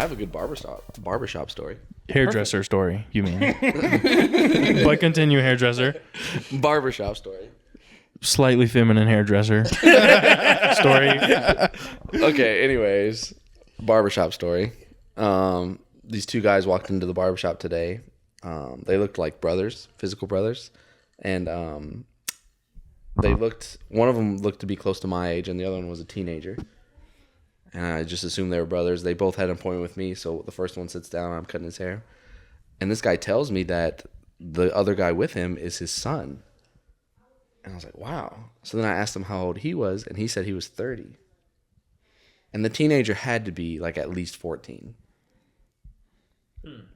I have a good barbershop story. Hairdresser story, you mean? But continue, hairdresser. Barbershop story. Slightly feminine hairdresser story. Okay, anyways, barbershop story. These two guys walked into the barbershop today. They looked like brothers, physical brothers, and one of them looked to be close to my age, and the other one was a teenager. And I just assumed they were brothers. They both had an appointment with me, so the first one sits down, I'm cutting his hair. And this guy tells me that the other guy with him is his son. And I was like, wow. So then I asked him how old he was, and he said he was 30. And the teenager had to be like at least 14.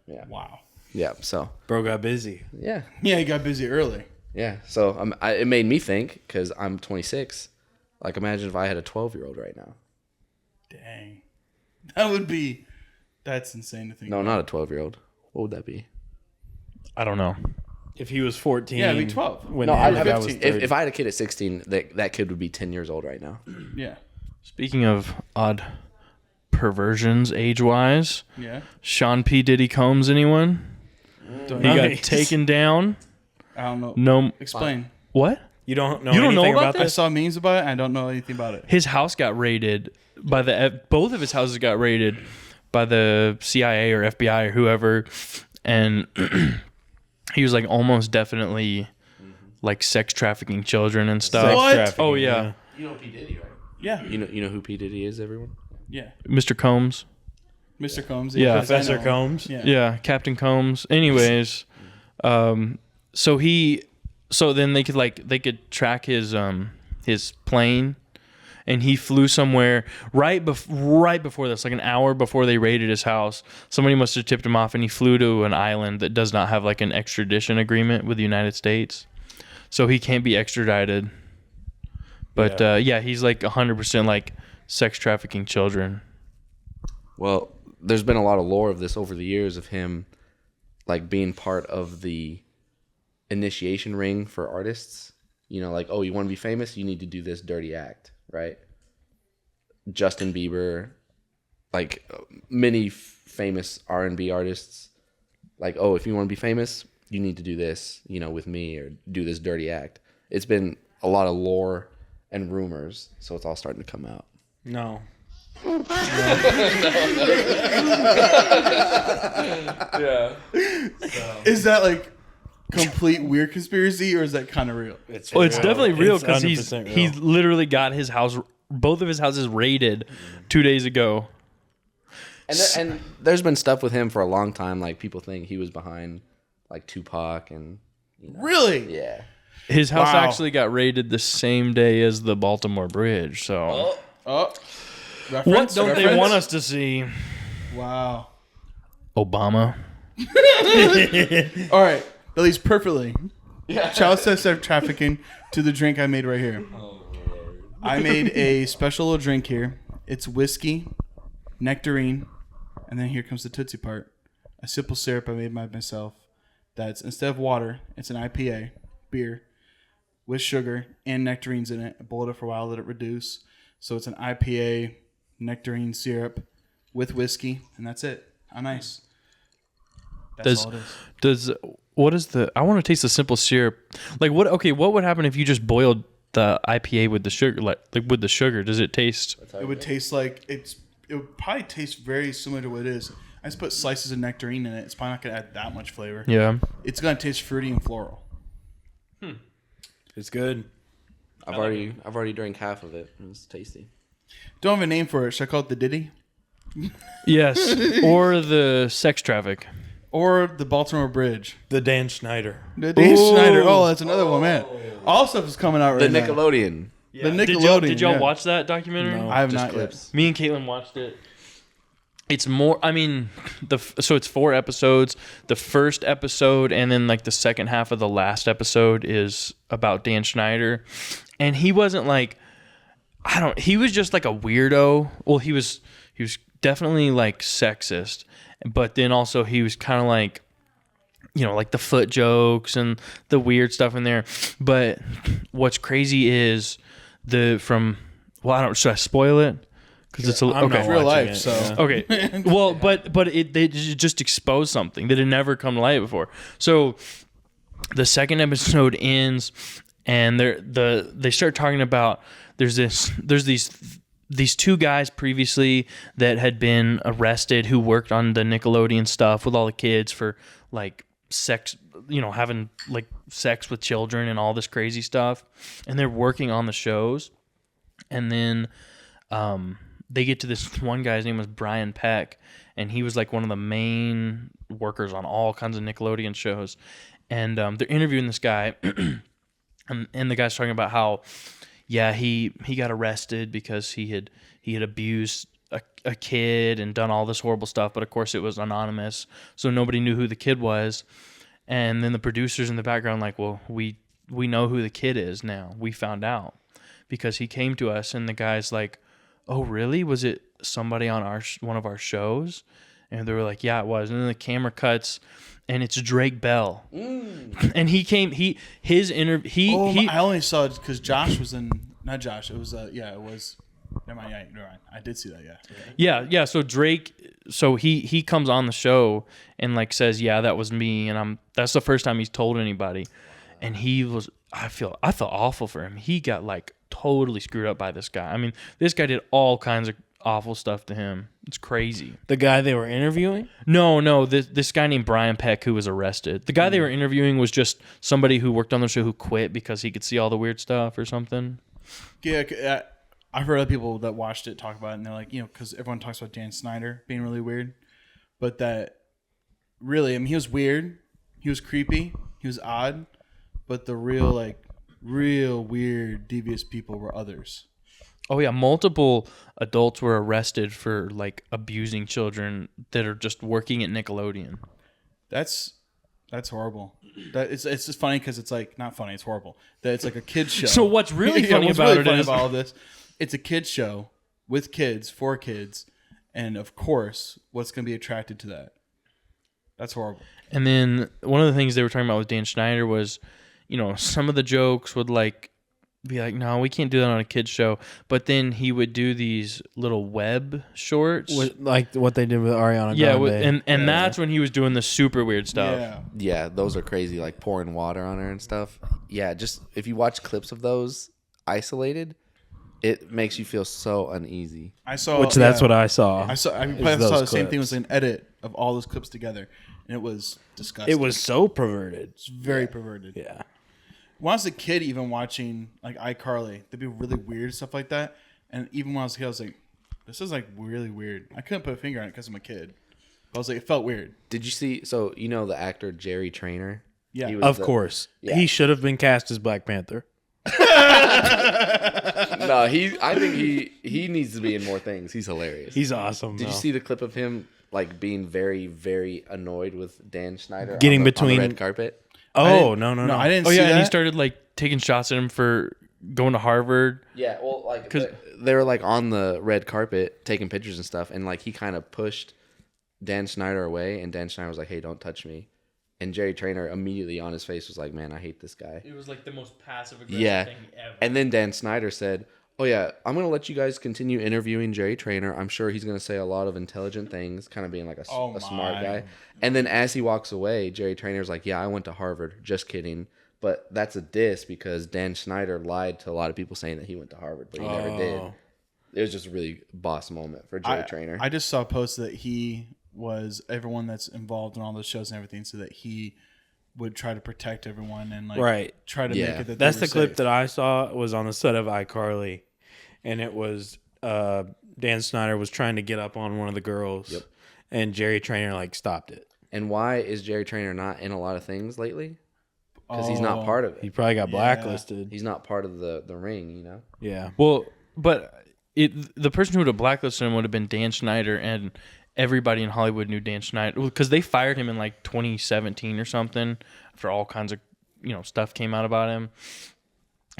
Yeah. Wow. Yeah, so. Bro got busy. Yeah. Yeah, he got busy early. Yeah, so it made me think, because I'm 26, like imagine if I had a 12-year-old right now. Dang. That's insane to think No, about. not a 12-year-old. What would that be? I don't know. If he was 14. Yeah, it'd be 12. When No, Andrew I'd guy have, was if 30. I had a kid at 16, that kid would be 10 years old right now. Yeah. Speaking of odd perversions age-wise, Yeah. Sean P. Diddy Combs, anyone? Don't He know. got taken down. I don't know. No. Explain. What? You don't know You don't know anything about about I this? saw memes about it. And I don't know anything about it. His house got raided by both of his houses got raided by the CIA or FBI or whoever, and he was like almost definitely like sex trafficking children and stuff. Sex What? trafficking, Oh yeah. You know P Diddy, right? Yeah. You know who P Diddy is, everyone? Yeah. Mr. Combs. Mr. Combs. Yeah. yes, I Professor know him. Combs. Yeah. Yeah, Captain Combs. Anyways, so then they could track his plane, and he flew somewhere right before this, like an hour before they raided his house. Somebody must have tipped him off, and he flew to an island that does not have like an extradition agreement with the United States, so he can't be extradited. But yeah, he's like 100% like sex trafficking children. Well, there's been a lot of lore of this over the years of him like being part of the initiation ring for artists. You know, like, oh, you want to be famous? You need to do this dirty act, right? Justin Bieber, like many famous R&B artists, like, oh, if you want to be famous, you need to do this, you know, with me, or do this dirty act. It's been a lot of lore and rumors, so it's all starting to come out. No. Yeah. Is that like complete weird conspiracy, or is that kind of real? It's Definitely real because 100% real. he's literally got his house, both of his houses raided 2 days ago. And there's been stuff with him for a long time. Like, people think he was behind like Tupac and, you know, Really? yeah. His house Wow. actually got raided the same day as the Baltimore Bridge. So Oh. what Reference? don't they Reference? want us to see? Wow. Obama. All right. That leads perfectly. Yeah. Child sex trafficking to the drink I made right here. I made a special little drink here. It's whiskey, nectarine, and then here comes the Tootsie part. A simple syrup I made by myself. That's, instead of water, it's an IPA beer with sugar and nectarines in it. I boiled it for a while, let it reduce. So it's an IPA nectarine syrup with whiskey, and that's it. How nice. That's all it is. I want to taste the simple syrup. Like what would happen if you just boiled the IPA with the sugar, like with the sugar? Does it taste? It would taste like it would probably taste very similar to what it is. I just put slices of nectarine in it. It's probably not gonna add that much flavor. Yeah. It's gonna taste fruity and floral. It's good. I've already drank half of it. It's tasty. Don't have a name for it. Should I call it the Diddy Yes. Or the sex traffic. or the Baltimore Bridge? The Dan Schneider. The Dan Schneider. Oh, that's another one, man. All stuff is coming out right The now. Nickelodeon. The Nickelodeon. Did y'all yeah. watch that documentary? No. I have Just not clips. Me and Caitlin watched it. It's more. I mean, so it's 4 episodes. The first episode and then like the second half of the last episode is about Dan Schneider, and he wasn't like, he was just like a weirdo. Well, he was definitely like sexist, but then also he was kind of like, you know, like the foot jokes and the weird stuff in there. But what's crazy is should I spoil it? because it's I'm okay. not real watching life, it, so- yeah. Okay, well, but they just exposed something that had never come to light before. So the second episode ends, and they start talking about there's these two guys previously that had been arrested who worked on the Nickelodeon stuff with all the kids for like sex, having like sex with children and all this crazy stuff, and they're working on the shows, and then they get to this one guy's name was Brian Peck, and he was like one of the main workers on all kinds of Nickelodeon shows, and they're interviewing this guy, and the guy's talking about how, yeah, he got arrested because he had abused a kid and done all this horrible stuff, but of course it was anonymous, so nobody knew who the kid was, and then the producers in the background like, well, we know who the kid is now. We found out because he came to us, and the guy's like, oh, really? Was it somebody on one of our shows? And they were like, yeah, it was. And then the camera cuts, and it's Drake Bell. And he came. His interview. I only saw it because Josh was in. Not Josh. It was. It was. Never mind. Yeah, never mind. I did see that. Yeah. Yeah. So Drake. So he comes on the show and like says, yeah, that was me, and that's the first time he's told anybody. And he was. I felt awful for him. He got like totally screwed up by this guy. I mean, this guy did all kinds of awful stuff to him. It's crazy. The guy they were interviewing? No, this guy named Brian Peck who was arrested. The guy they were interviewing was just somebody who worked on the show who quit because he could see all the weird stuff or something. Yeah, I've heard other people that watched it talk about it, and they're like, because everyone talks about Dan Snyder being really weird, but that really, I mean, he was weird, he was creepy, he was odd, but the real weird, devious people were others. Oh yeah, multiple adults were arrested for like abusing children that are just working at Nickelodeon. That's horrible. That it's just funny because it's like not funny. It's horrible that it's like a kids show. So what's really funny about all this? It's a kids show with kids for kids, and of course, what's going to be attracted to that? That's horrible. And then one of the things they were talking about with Dan Schneider was, some of the jokes would like be like, no, we can't do that on a kid's show. But then he would do these little web shorts. Like what they did with Ariana Grande. Yeah, and that's when he was doing the super weird stuff. Yeah, those are crazy, like pouring water on her and stuff. Yeah, just if you watch clips of those isolated, it makes you feel so uneasy. That's what I saw. I saw the same thing. It was an edit of all those clips together, and it was disgusting. It was so perverted. It's very perverted. Yeah. When I was a kid, even watching like iCarly, there'd be really weird stuff like that. And even when I was a kid, I was like, this is like really weird. I couldn't put a finger on it because I'm a kid. But I was like, it felt weird. Did you see? So the actor Jerry Trainer? Yeah, Of course. Yeah. He should have been cast as Black Panther. No, I think he needs to be in more things. He's hilarious. He's awesome. Did you see the clip of him like being very, very annoyed with Dan Schneider getting on between the red carpet? Oh no! I didn't see yeah, that. and he started like taking shots at him for going to Harvard. Yeah, well, like they were like on the red carpet taking pictures and stuff, and like he kind of pushed Dan Schneider away, and Dan Schneider was like, "Hey, don't touch me." And Jerry Trainer immediately on his face was like, "Man, I hate this guy." It was like the most passive aggressive thing ever. And then Dan Schneider said, "Oh yeah, I'm gonna let you guys continue interviewing Jerry Trainer. I'm sure he's gonna say a lot of intelligent things, kind of being like a smart guy." And then as he walks away, Jerry Trainer's like, "Yeah, I went to Harvard. Just kidding." But that's a diss because Dan Schneider lied to a lot of people saying that he went to Harvard, but he never did. It was just a really boss moment for Jerry Trainer. I just saw a post that he was everyone that's involved in all those shows and everything, so that he would try to protect everyone and like try to make it that that's they were the clip safe. that I saw was on the set of iCarly, and it was Dan Snyder was trying to get up on one of the girls, and Jerry Trainer like stopped it. And why is Jerry Trainer not in a lot of things lately? Because he's not part of He it. probably got blacklisted. He's not part of the ring, Yeah. Well, but the person who would have blacklisted him would have been Dan Schneider, and everybody in Hollywood knew Dan Schneider because they fired him in like 2017 or something after all kinds of stuff came out about him.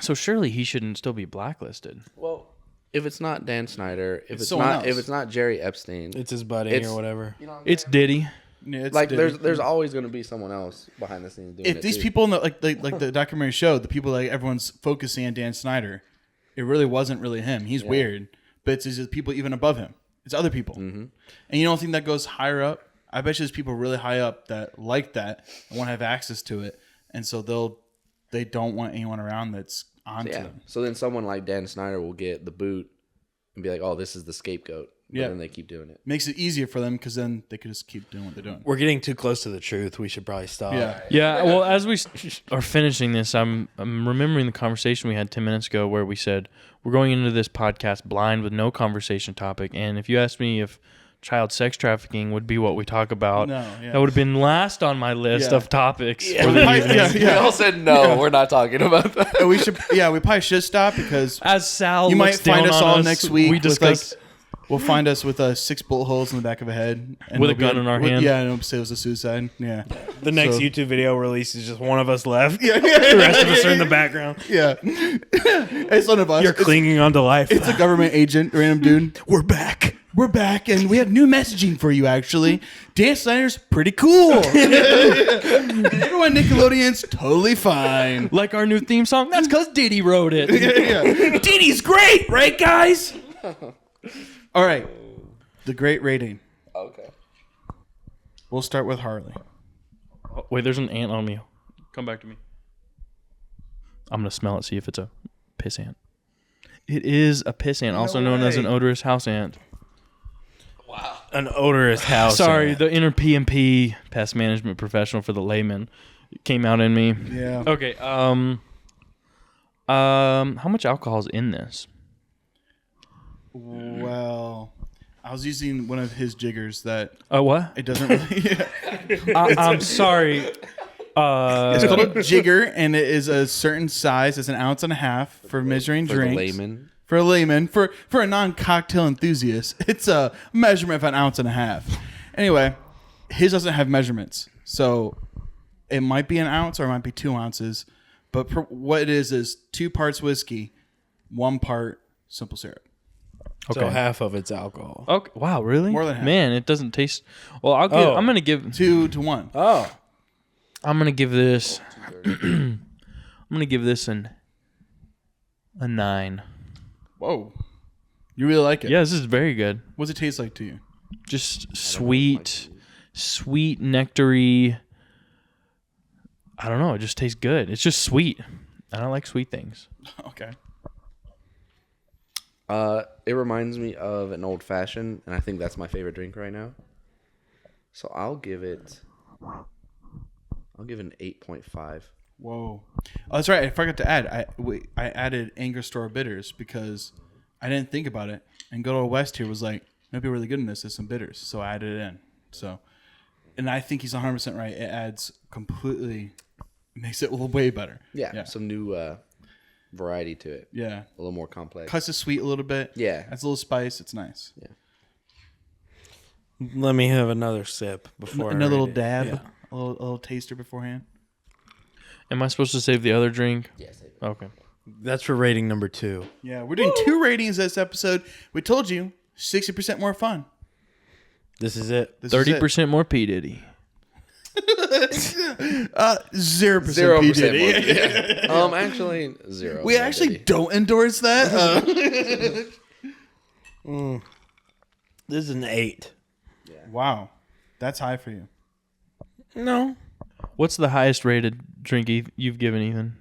So surely he shouldn't still be blacklisted. Well, if it's not Dan Schneider, if someone it's not Jerry Epstein, It's his buddy or whatever. It's Diddy. Yeah, it's like different. there's always going to be someone else behind the scenes doing it. If these too. people in the, like the documentary showed, the people like everyone's focusing on Dan Snyder, it really wasn't really him. He's weird, bits is people even above him. It's other people. And you don't think that goes higher up? I bet you there's people really high up that like that and want to have access to it. And so they don't want anyone around that's onto them. So then someone like Dan Snyder will get the boot and be like, oh, this is the scapegoat. But then they keep doing it. Makes it easier for them because then they could just keep doing what they're doing. We're getting too close to the truth. We should probably stop. Yeah. Well, as we are finishing this, I'm remembering the conversation we had 10 minutes ago where we said we're going into this podcast blind with no conversation topic. And if you asked me if child sex trafficking would be what we talk about, that would have been last on my list of topics for the evening. We all said no. We're not talking about that. And we probably should stop because As Sal, you might looks find down us on all us, next week. We discuss. We'll find us with 6 bullet holes in the back of a head. And With a gun in our hand. Yeah, and it'll say it was a suicide. Yeah. The next YouTube video release is just one of us left. The rest of us are in the background. Yeah. It's none of us. You're clinging on to life. It's a government agent, random dude. We're back. We're back, and we have new messaging for you, actually. Dan Snyder's pretty cool. And everyone Nickelodeon's totally fine. Like our new theme song? That's because Diddy wrote it. Diddy's great, right, guys? All right. The great rating. Okay. We'll start with Harley. Oh, wait, there's an ant on me. Come back to me. I'm going to smell it, see if it's a piss ant. It is a piss ant, also known as an odorous house ant. Wow. An odorous house. Sorry, the inner P&P, pest management professional for the layman, came out in me. Yeah. Okay, how much alcohol is in this? Well, I was using one of his jiggers that What? it doesn't really... I'm sorry. It's called a jigger, and it is a certain size. It's 1.5 ounces for measuring For drinks. the layman. For a layman, for a non-cocktail enthusiast, it's a measurement of 1.5 ounces. Anyway, his doesn't have measurements, so it might be 1 ounce or it might be 2 ounces. But what it is 2 parts whiskey, 1 part simple syrup. Okay. So half of it's alcohol. Okay. Wow, really? More than half. Man, it doesn't taste... Well, I'm going to give... 2 to 1. Oh. I'm going to give this... I'm going to give this a 9. Whoa. You really like it? Yeah, this is very good. What's it taste like to you? Just sweet, nectary. I don't know. It just tastes good. It's just sweet. I don't like sweet things. Okay. It reminds me of an old fashioned, and I think that's my favorite drink right now. So I'll give it an 8.5. Whoa. Oh, that's right. I forgot to add. I added Angry Store bitters because I didn't think about it. And Good Old West here was like, it'd be really good in this. There's some bitters. So I added it in. So, and I think he's 100% right. It adds completely, makes it a little way better. Yeah. Some new variety to it. Yeah. A little more complex. Cuts the sweet a little bit. Yeah. Adds a little spice. It's nice. Yeah. Let me have another sip before Another little I read it. dab. Yeah. A little taster beforehand. Am I supposed to save the other drink? Yes. Okay. That's for rating number 2. Yeah. We're doing 2 ratings this episode. We told you 60% more fun. This is it. This is it. 30% more P Diddy. 0% P Diddy. Yeah. Actually, 0. We actually don't endorse that. This is an 8. Wow, that's high for you. No. What's the highest rated drink you've given, Ethan?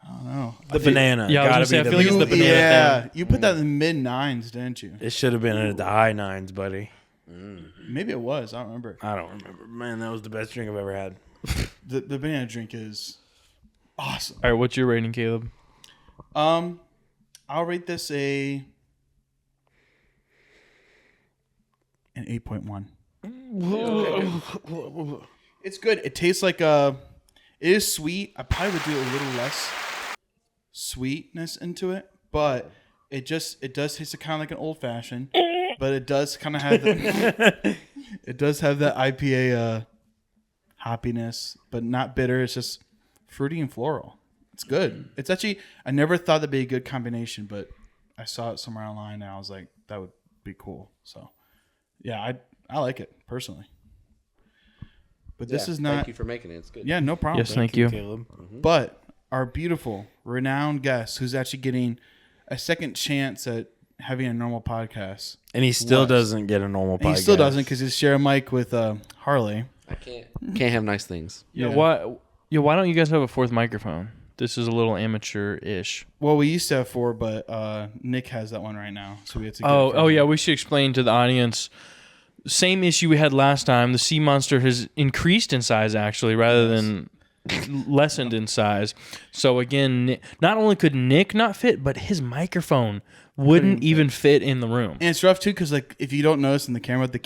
I don't know. The banana. Yeah, I was Gotta gonna say, be I the feel like it's the banana yeah, thing. you put that in the mid 9s, didn't you? It should have been at the high 9s, buddy. Maybe it was. I don't remember. I don't remember. Man, that was the best drink I've ever had. The banana drink is awesome. All right, what's your rating, Caleb? I'll rate this an 8.1. It's good. It tastes like it is sweet. I probably would do a little less sweetness into it, but it does taste kind of like an old fashioned, but it does kind of have that IPA hoppiness, but not bitter. It's just fruity and floral. It's good. It's actually, I never thought that'd be a good combination, but I saw it somewhere online and I was like, that would be cool. So yeah, I like it personally. But this is not. Thank you for making it. It's good. Yeah, no problem. Yes, thank you. Caleb. But our beautiful, renowned guest, who's actually getting a second chance at having a normal podcast. And he still doesn't get a normal podcast. And he still doesn't because he's sharing a mic with Harley. I can't have nice things. Yeah. Why don't you guys have a fourth microphone? This is a little amateur-ish. Well, we used to have 4, but Nick has that one right now, so we have to. Get Oh yeah. We should explain to the audience. Same issue we had last time. The sea monster has increased in size actually, rather than lessened in size. So again, not only could Nick not fit, but his microphone wouldn't even fit in the room. And it's rough too, because like if you don't notice in the camera, the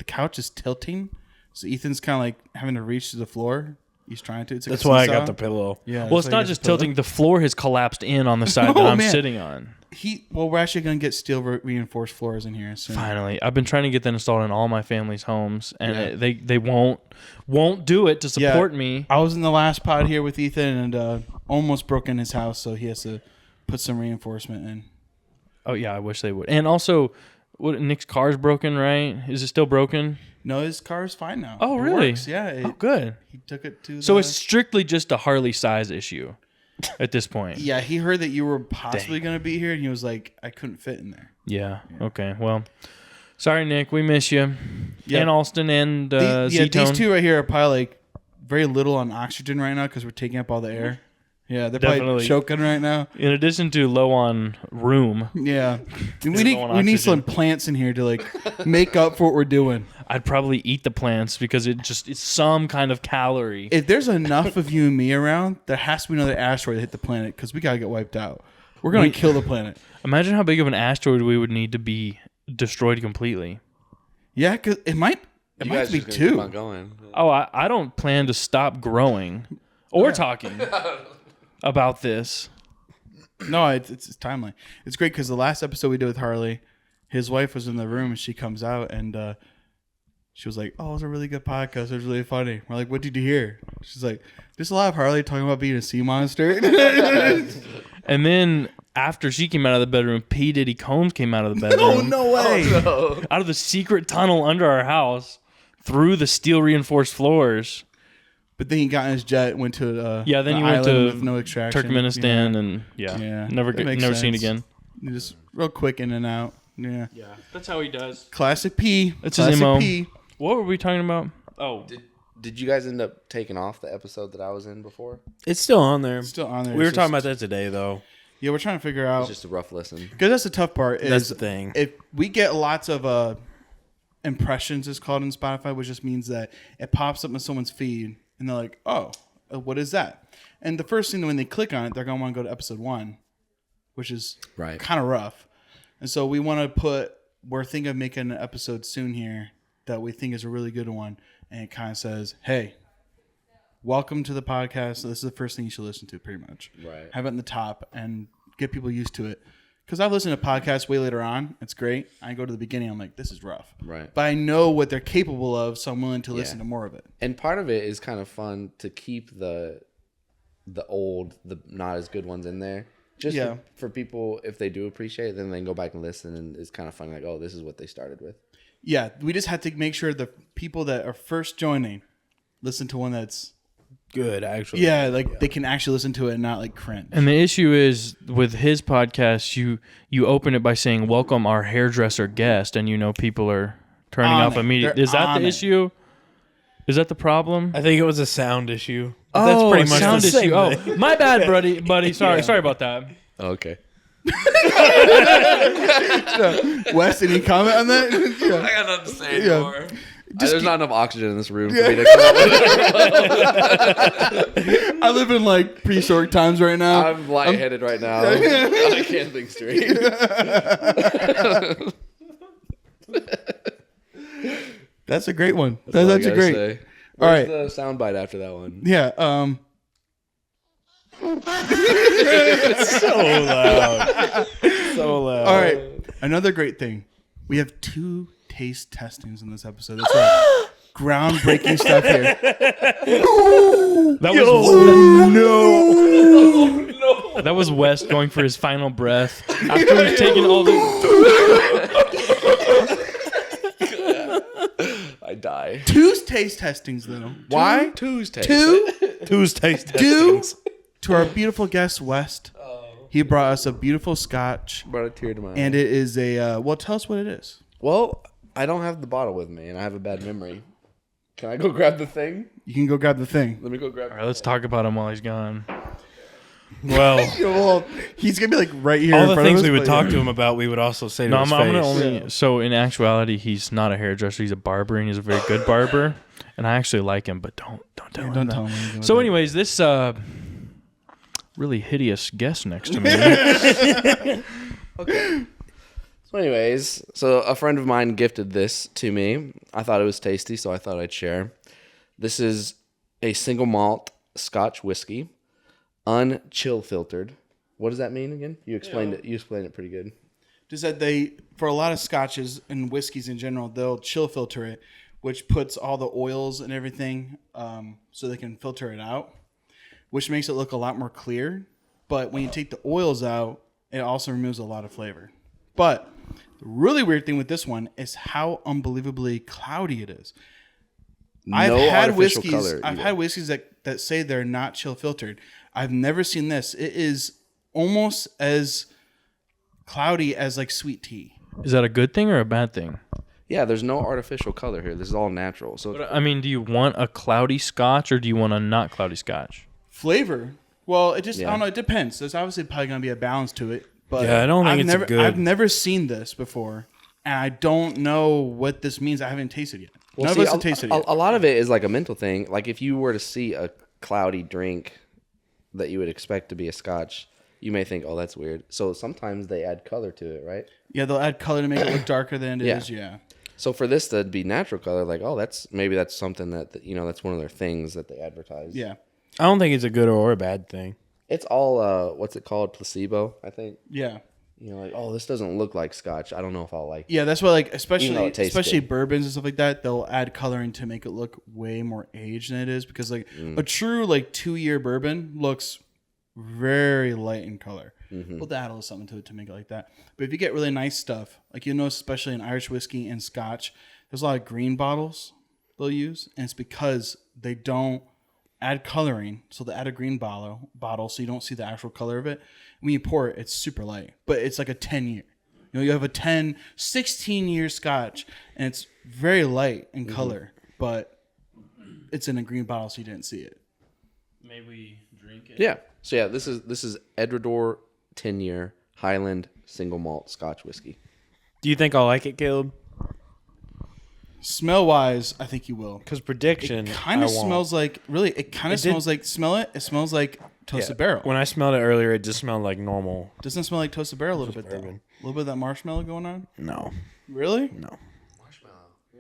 couch is tilting, so Ethan's kind of like having to reach to the floor. He's trying to. It's like That's why I got the pillow. Yeah. Well, it's not just tilting. The floor has collapsed in on the side that I'm sitting on. We're actually gonna get steel reinforced floors in here soon. Finally, I've been trying to get that installed in all my family's homes, and they won't do it to support me. I was in the last pod here with Ethan and almost broke in his house, so he has to put some reinforcement in. Oh yeah, I wish they would. And also, Nick's car's broken, right? Is it still broken? No, his car's fine now. Oh, It really? works. Yeah. Oh, good. He took it to. So it's strictly just a Harley size issue at this point. Yeah, he heard that you were possibly going to be here, and he was like, "I couldn't fit in there." Yeah. Okay. Well, sorry, Nick. We miss you. Yeah. And Alston and Z-Tone. These two right here are probably like very little on oxygen right now because we're taking up all the air. Yeah, they're probably Definitely. choking right now. In addition to low on room, Yeah, we low on need oxygen. some plants in here to like make up for what we're doing. I'd probably eat the plants because it's some kind of calorie. If there's enough of you and me around, there has to be another asteroid to hit the planet because we gotta get wiped out. We're gonna kill the planet. Imagine how big of an asteroid we would need to be destroyed completely. Yeah, because it might You guys be just gonna keep on two. going. Oh, I don't plan to stop growing or talking about this. No, it's timely. It's great because the last episode we did with Harley, his wife was in the room and she comes out and she was like, "Oh, it was a really good podcast. It was really funny." We're like, "What did you hear?" She's like, "There's a lot of Harley talking about being a sea monster." And then after she came out of the bedroom, P Diddy Combs came out of the bedroom. No way. Out of the secret tunnel under our house through the steel reinforced floors. But then he got in his jet, went to Then an he went island to with no extraction. Turkmenistan and Yeah. never That makes seen sense. again. Just real quick in and out. Yeah. That's how he does. Classic P. That's his Classic MO. P. What were we talking about? Oh, Did you guys end up taking off the episode that I was in before? It's still on there. It's still on there. We were It's talking just- about that today, though. Yeah, we're trying to figure It's out. just a rough listen. Because that's the tough part. That's Is the thing. If we get lots of impressions, it's called in Spotify, which just means that it pops up in someone's feed, and they're like, "Oh, what is that?" And the first thing when they click on it, they're gonna want to go to episode 1, which is Right. kind of rough. And so we want to put. We're thinking of making an episode soon here that we think is a really good one, and it kind of says, "Hey, welcome to the podcast. This is the first thing you should listen to, pretty much. Right. Have it in the top and get people used to it." Because I've listened to podcasts way later on. It's great. I go to the beginning. I'm like, this is rough. Right. But I know what they're capable of, so I'm willing to listen to more of it. And part of it is kind of fun to keep the old, the not as good ones in there. Just for people, if they do appreciate it, then they can go back and listen, and it's kind of fun. Like, oh, this is what they started with. Yeah, we just have to make sure the people that are first joining listen to one that's Good, actually. they can actually listen to it and not like cringe. and the issue is with his podcast, you open it by saying "Welcome our hairdresser guest," and people are turning On off it. immediately. They're Is that on the it. issue? Is that the problem? I think it was a sound issue. Oh, That's pretty a much sound the same issue. thing. Oh, my bad, buddy. Sorry about that. Okay. Wes, any comment on that? Yeah. I got nothing to say Yeah. anymore. There's not enough oxygen in this room for me to come up with I live in like prehistoric times right now. I'm lightheaded right now. I can't think straight. That's a great one. That's all I That's a gotta great. say. All Where's right. the soundbite after that one? Yeah. So loud. So loud. All right. Another great thing. We have 2 taste testings in this episode. That's right. Groundbreaking stuff here. That was That was Wes going for his final breath after we've taken all the. I die. 2 taste testings, though. Why? Tuesday. 2 Tuesday's due to our beautiful guest, West. He brought us a beautiful Scotch, Brought a tear to my eye. and it is a. Well, tell us what it is. Well, I don't have the bottle with me, and I have a bad memory. Can I go grab the thing? You can go grab the thing. Let me go grab. All right, let's talk about him while he's gone. Well, Well, he's gonna be like right here. all in the front things of us, we would but talk yeah. to him about, we would also say to No, his I'm face. gonna only. So in actuality, he's not a hairdresser. He's a barber, and he's a very good barber. And I actually like him, but don't tell him. Don't that. tell him. anything So, about anyways, this really hideous guest next to me. So anyways, a friend of mine gifted this to me. I thought it was tasty, so I thought I'd share. This is a single malt Scotch whiskey, unchill filtered. What does that mean again? You explained it. You explained it pretty good. Just that they, for a lot of scotches and whiskeys in general, they'll chill filter it, which puts all the oils and everything so they can filter it out, which makes it look a lot more clear. But when you take the oils out, it also removes a lot of flavor. But the really weird thing with this one is how unbelievably cloudy it is. I've had whiskeys that say they're not chill filtered. I've never seen this. It is almost as cloudy as like sweet tea. Is that a good thing or a bad thing? Yeah, there's no artificial color here. This is all natural. So But, I mean, do you want a cloudy Scotch or do you want a not cloudy Scotch? Flavor. Well, it just, I Yeah. don't know. It depends. There's obviously probably going to be a balance to it. But Yeah, I don't think I've it's never, good. I've never seen this before. And I don't know what this means. I haven't tasted it yet. Well, None see, of us have tasted it yet. a lot of it is like a mental thing. Like if you were to see a cloudy drink that you would expect to be a Scotch, you may think, "Oh, that's weird." So sometimes they add color to it, right? Yeah, they'll add color to make it look darker than it Yeah. is. Yeah. So for this to be natural color, like, oh, that's something that that's one of their things that they advertise. Yeah. I don't think it's a good or a bad thing. It's all what's it called? Placebo, I think. Yeah. Like, oh, this doesn't look like Scotch. I don't know if I'll like it. Yeah, that's why, like, Even though it tastes especially good. bourbons and stuff like that, they'll add coloring to make it look way more aged than it is. Because like a true like 2-year bourbon looks very light in color. We'll add a little something to it to make it like that. But if you get really nice stuff, like you'll notice, especially in Irish whiskey and Scotch, there's a lot of green bottles they'll use, and it's because they don't add coloring, so they add a green bottle so you don't see the actual color of it. When you pour it, it's super light, but it's like a 10-year. You have a 16-year Scotch, and it's very light in color, but it's in a green bottle, so you didn't see it. Maybe we drink it. Yeah. So yeah, this is Edredor 10-year Highland single malt Scotch whiskey. Do you think I'll like it, Caleb? Smell-wise, I think you will. Because prediction, It kind I of won't. smells like, really, it kind of It did- smells like, smell it? It smells like Toasted Barrel. When I smelled it earlier, it just smelled like normal. Doesn't it smell like Toasted Barrel a little bit, though? bourbon. A little bit of that marshmallow going on? No, Really? no. Ooh,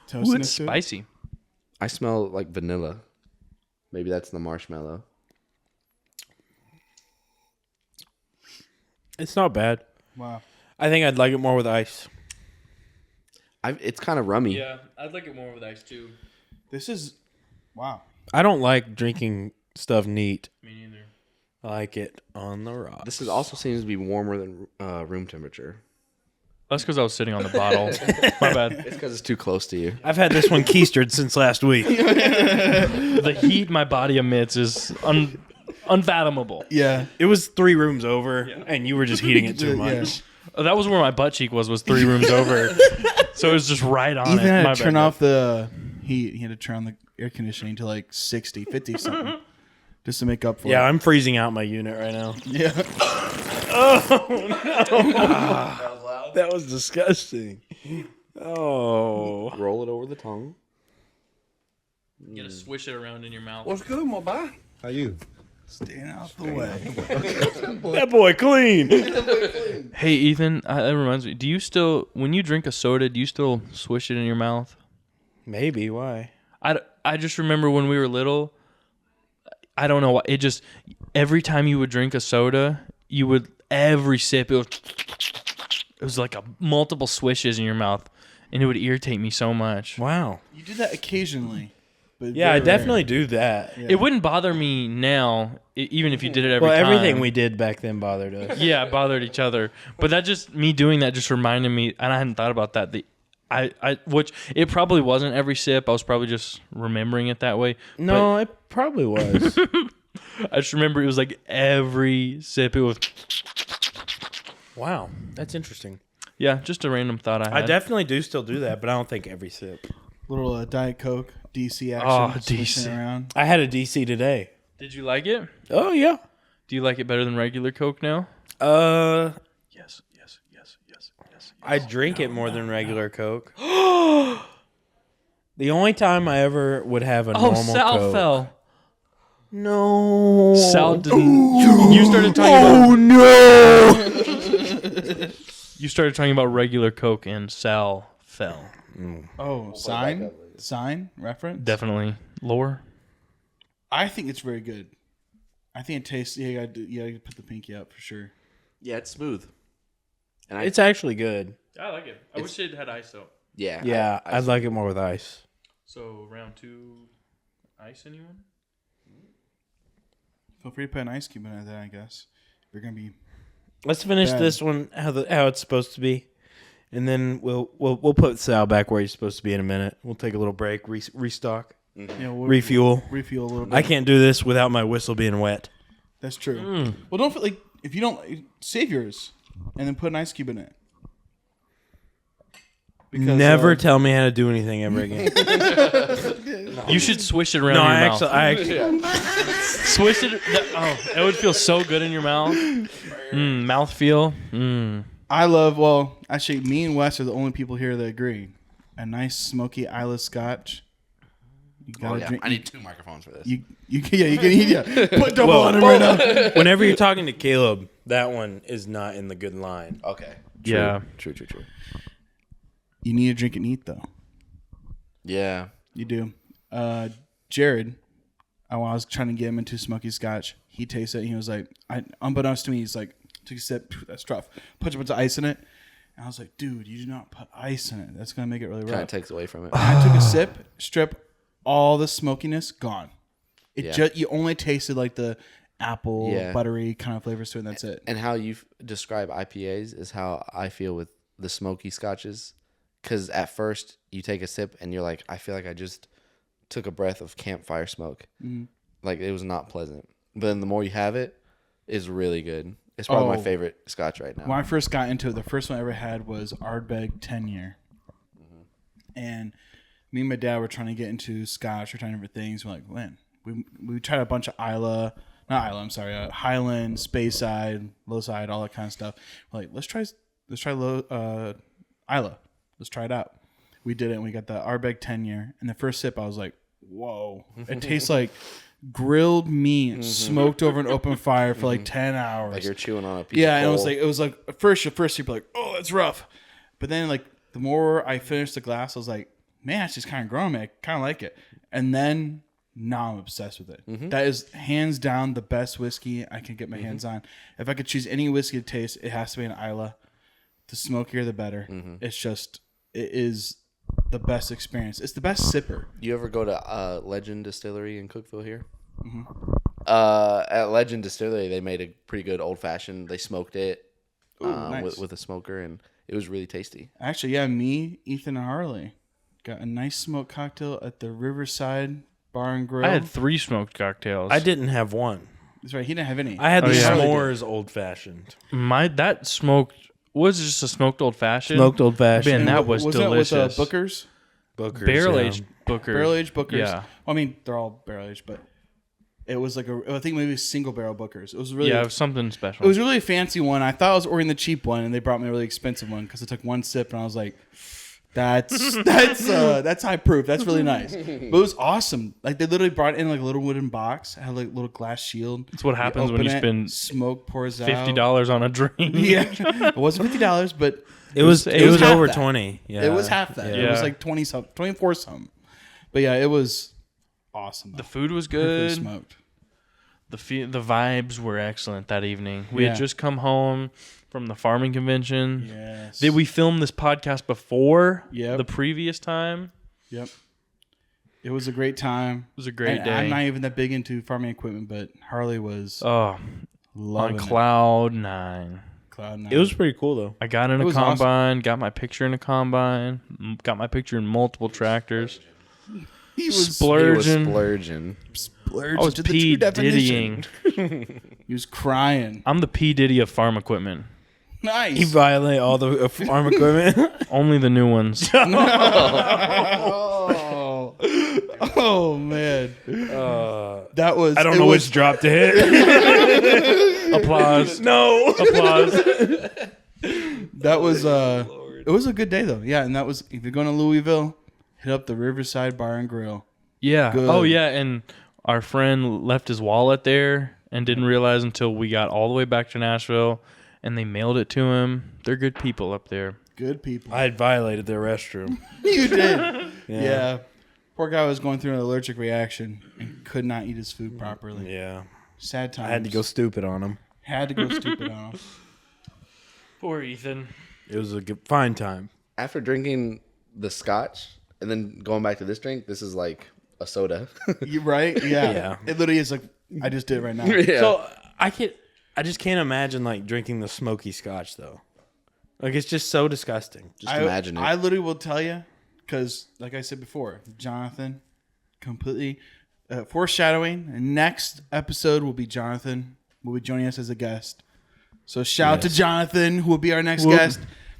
Toastiness it's to it? spicy. I smell like vanilla. Maybe that's the marshmallow. It's not bad. Wow. I think I'd like it more with ice. It's kind of rummy. Yeah, I'd like it more with ice too. This is, wow. I don't like drinking stuff neat. Me neither. I like it on the rocks. This also seems to be warmer than room temperature. That's because I was sitting on the bottle. My bad. It's because it's too close to you. I've had this one keistered since last week. The heat my body emits is unfathomable. Yeah. It was 3 rooms over, and you were just heating it too Yeah. much. That was where my butt cheek was 3 rooms over. So it was just right on Ethan it. had My to turn bad. off the heat. He had to turn on the air conditioning to like 60, 50 something. Just to make up for Yeah, it. I'm freezing out my unit right now. Yeah. That was disgusting. Oh. Roll it over the tongue. You gotta swish it around in your mouth. What's good, my boy? How you? Staying out the way. That boy clean. Hey, Ethan, that reminds me. Do you still, when you drink a soda, do you still swish it in your mouth? Maybe. Why? I just remember when we were little, I don't know why, it just, every time you would drink a soda, you would, every sip, it was like multiple swishes in your mouth, and it would irritate me so much. Wow. You do that occasionally. But Yeah, I very rare. definitely do that. Yeah. It wouldn't bother me now, even if you did it every Well, time. everything we did back then bothered us. Yeah, it bothered each other. But that just, me doing that just reminded me, and I hadn't thought about that. Which it probably wasn't every sip. I was probably just remembering it that way. No, it probably was. I just remember it was like every sip. It was Wow, that's interesting. yeah, just a random thought I I had. definitely do still do that, but I don't think every sip. Little Diet Coke, DC action. Oh, swishing DC. around. I had a DC today. Did you like it? Oh yeah. Do you like it better than regular Coke now? Yes. I drink it more than regular Coke. The only time I ever would have a normal Sal Coke. fell. No. Sal didn't. You started talking about. no. You started talking about regular Coke, and Sal fell. Oh, sign reference. Definitely lower. I think it's very good. I think it tastes. Yeah, you gotta put the pinky up for sure. Yeah, it's smooth. And It's actually good. I like it. I wish it had ice though. yeah, Yeah, I'd like it more with ice. So round 2, ice anyone? Feel free to put an ice cube in it. Then I guess if you're gonna be. Let's finish Bad. this one how it's supposed to be, and then we'll put Sal back where he's supposed to be in a minute. We'll take a little break, restock, We'll refuel. refuel a little bit. I can't do this without my whistle being wet. That's true. Well, don't if you don't save yours and then put an ice cube in it. Because, Never tell me how to do anything ever again. You should swish it around No, your I mouth. actually Swish it. It would feel so good in your mouth. Mouth feel. I love. Well, actually, me and Wes are the only people here that agree. A nice smoky Isla Scotch. You gotta drink. I need 2 microphones for this. You can put double on him right now. Whenever you're talking to Caleb, that one is not in the good line. Okay. Yeah. True. You need to drink it neat though. Yeah. You do. Jared, I was trying to get him into smoky Scotch. He tasted it. And he was like, unbeknownst to me, he's like, took a sip. That's rough. Put a bunch of ice in it. And I was like, dude, you do not put ice in it. That's gonna make it really Kind of rough. takes away from it. I took a sip, strip all the smokiness gone. It Yeah. just you only tasted like the apple Yeah. buttery kind of flavors to it, and that's it. And how you describe IPAs is how I feel with the smoky scotches. Because at first you take a sip and you're like, I feel like I just took a breath of campfire smoke. Like it was not pleasant. But then the more you have it, it's really good. It's probably my favorite scotch right now. When I first got into it, the first one I ever had was Ardbeg 10-year. And me and my dad were trying to get into scotch. We're trying different things. We're like, when? We tried a bunch of Highland, Speyside, Lowside, all that kind of stuff. We're like, let's try Isla. Let's try it out. We did it, and we got the Ardbeg 10-year. And the first sip, I was like, whoa. It tastes like grilled meat smoked over an open fire for like 10 hours. Like you're chewing on a piece Yeah, of and coal. it was like at first you're like, oh, that's rough. But then like the more I finished the glass, I was like, man, it's just kind of growing me. I kind of like it. And then now I'm obsessed with it. That is hands down the best whiskey I can get my hands on. If I could choose any whiskey to taste, it has to be an Isla. The smokier, the better. It's just, it is the best experience. It's the best sipper. You ever go to Legend Distillery in Cookeville here? At Legend Distillery, they made a pretty good old fashioned. They smoked it nice. with a smoker, and it was really tasty. Actually, yeah, me, Ethan, and Harley got a nice smoked cocktail at the Riverside Bar and Grill. I had 3 smoked cocktails. I didn't have one. That's right. He didn't have any. I had the yeah. s'mores old fashioned. That smoked was just a smoked old fashioned. Smoked old fashioned. Man, that was Wasn't delicious. it with Booker's? Bookers, Barrel yeah. aged Booker. Barrel aged Booker's. Yeah. Well, I mean, they're all barrel aged, but it was like I think maybe single barrel Booker's. It was really, Yeah, it was something special. it was a really fancy one. I thought I was ordering the cheap one, and they brought me a really expensive one because I took one sip and I was like, that's high proof. That's really nice. But it was awesome. Like they literally brought it in like a little wooden box. It had like a little glass shield. That's what happens when open you it, spend smoke pours out. $50 on a drink. Yeah, it wasn't $50, but It was half over that. 20. Yeah. it was half that. It was Yeah. like 20 something, 24 something. But yeah, it was awesome. The food was Perfectly good. smoked. The vibes were excellent that evening. We Yeah. had just come home from the farming convention. Yes. Did we film this podcast before Yep. the previous time? Yep. It was a great time. It was a great And day. I'm not even that big into farming equipment, but Harley was Oh, loving on it. Cloud 9. Cloud nine. It was pretty cool though. I got in It a was awesome. combine, got my picture in a combine, got my picture in multiple tractors. He was Splurging. He was splurging. splurged I was into the P true definition. Diddying. He was crying. I'm the P Diddy of farm equipment. Nice. He violate all the farm equipment. Only the new ones. oh. Oh man. That was. I don't it know was, which drop to hit. Applause. No. Applause. That was. It was a good day though. Yeah, and that was. If you're going to Louisville, hit up the Riverside Bar and Grill. Yeah. Good. Oh yeah, and our friend left his wallet there and didn't realize until we got all the way back to Nashville, and they mailed it to him. They're good people up there. Good people. I had violated their restroom. You did. Yeah. Poor guy was going through an allergic reaction and could not eat his food properly. Yeah. Sad times. I had to go stupid on him. Had to go stupid on him. Poor Ethan. It was a good, fine time. After drinking the scotch and then going back to this drink, this is like a soda. You right? Yeah. Yeah. It literally is like I just did it right now. Yeah. So I just can't imagine like drinking the smoky scotch though. Like it's just so disgusting. Just imagine it. I literally will tell you because, like I said before, Jonathan completely foreshadowing. And next episode will be Jonathan will be joining us as a guest. So shout out to Jonathan, who will be our next guest.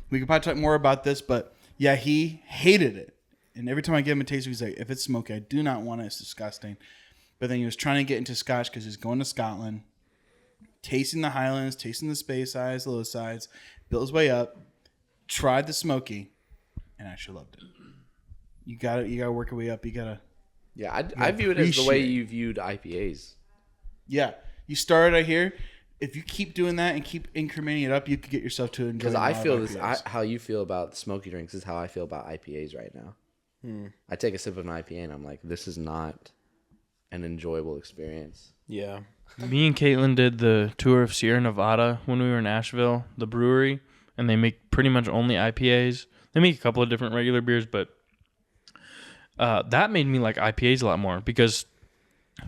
We could probably talk more about this, but yeah, he hated it. And every time I give him a taste, he's like, if it's smoky, I do not want it. It's disgusting. But then he was trying to get into scotch because he's going to Scotland, tasting the Highlands, tasting the Space sides, the low sides, built his way up, tried the smoky, and actually loved it. You gotta work your way up. You gotta. Yeah, I view it as the way you viewed IPAs. Yeah, you started out here. If you keep doing that and keep incrementing it up, you could get yourself to enjoy. Because I feel this, IPAs. how you feel about smoky drinks is how I feel about IPAs right now. I take a sip of an IPA and I'm like, this is not an enjoyable experience. Yeah. Me and Caitlin did the tour of Sierra Nevada when we were in Nashville, the brewery, and they make pretty much only IPAs. They make a couple of different regular beers, but that made me like IPAs a lot more because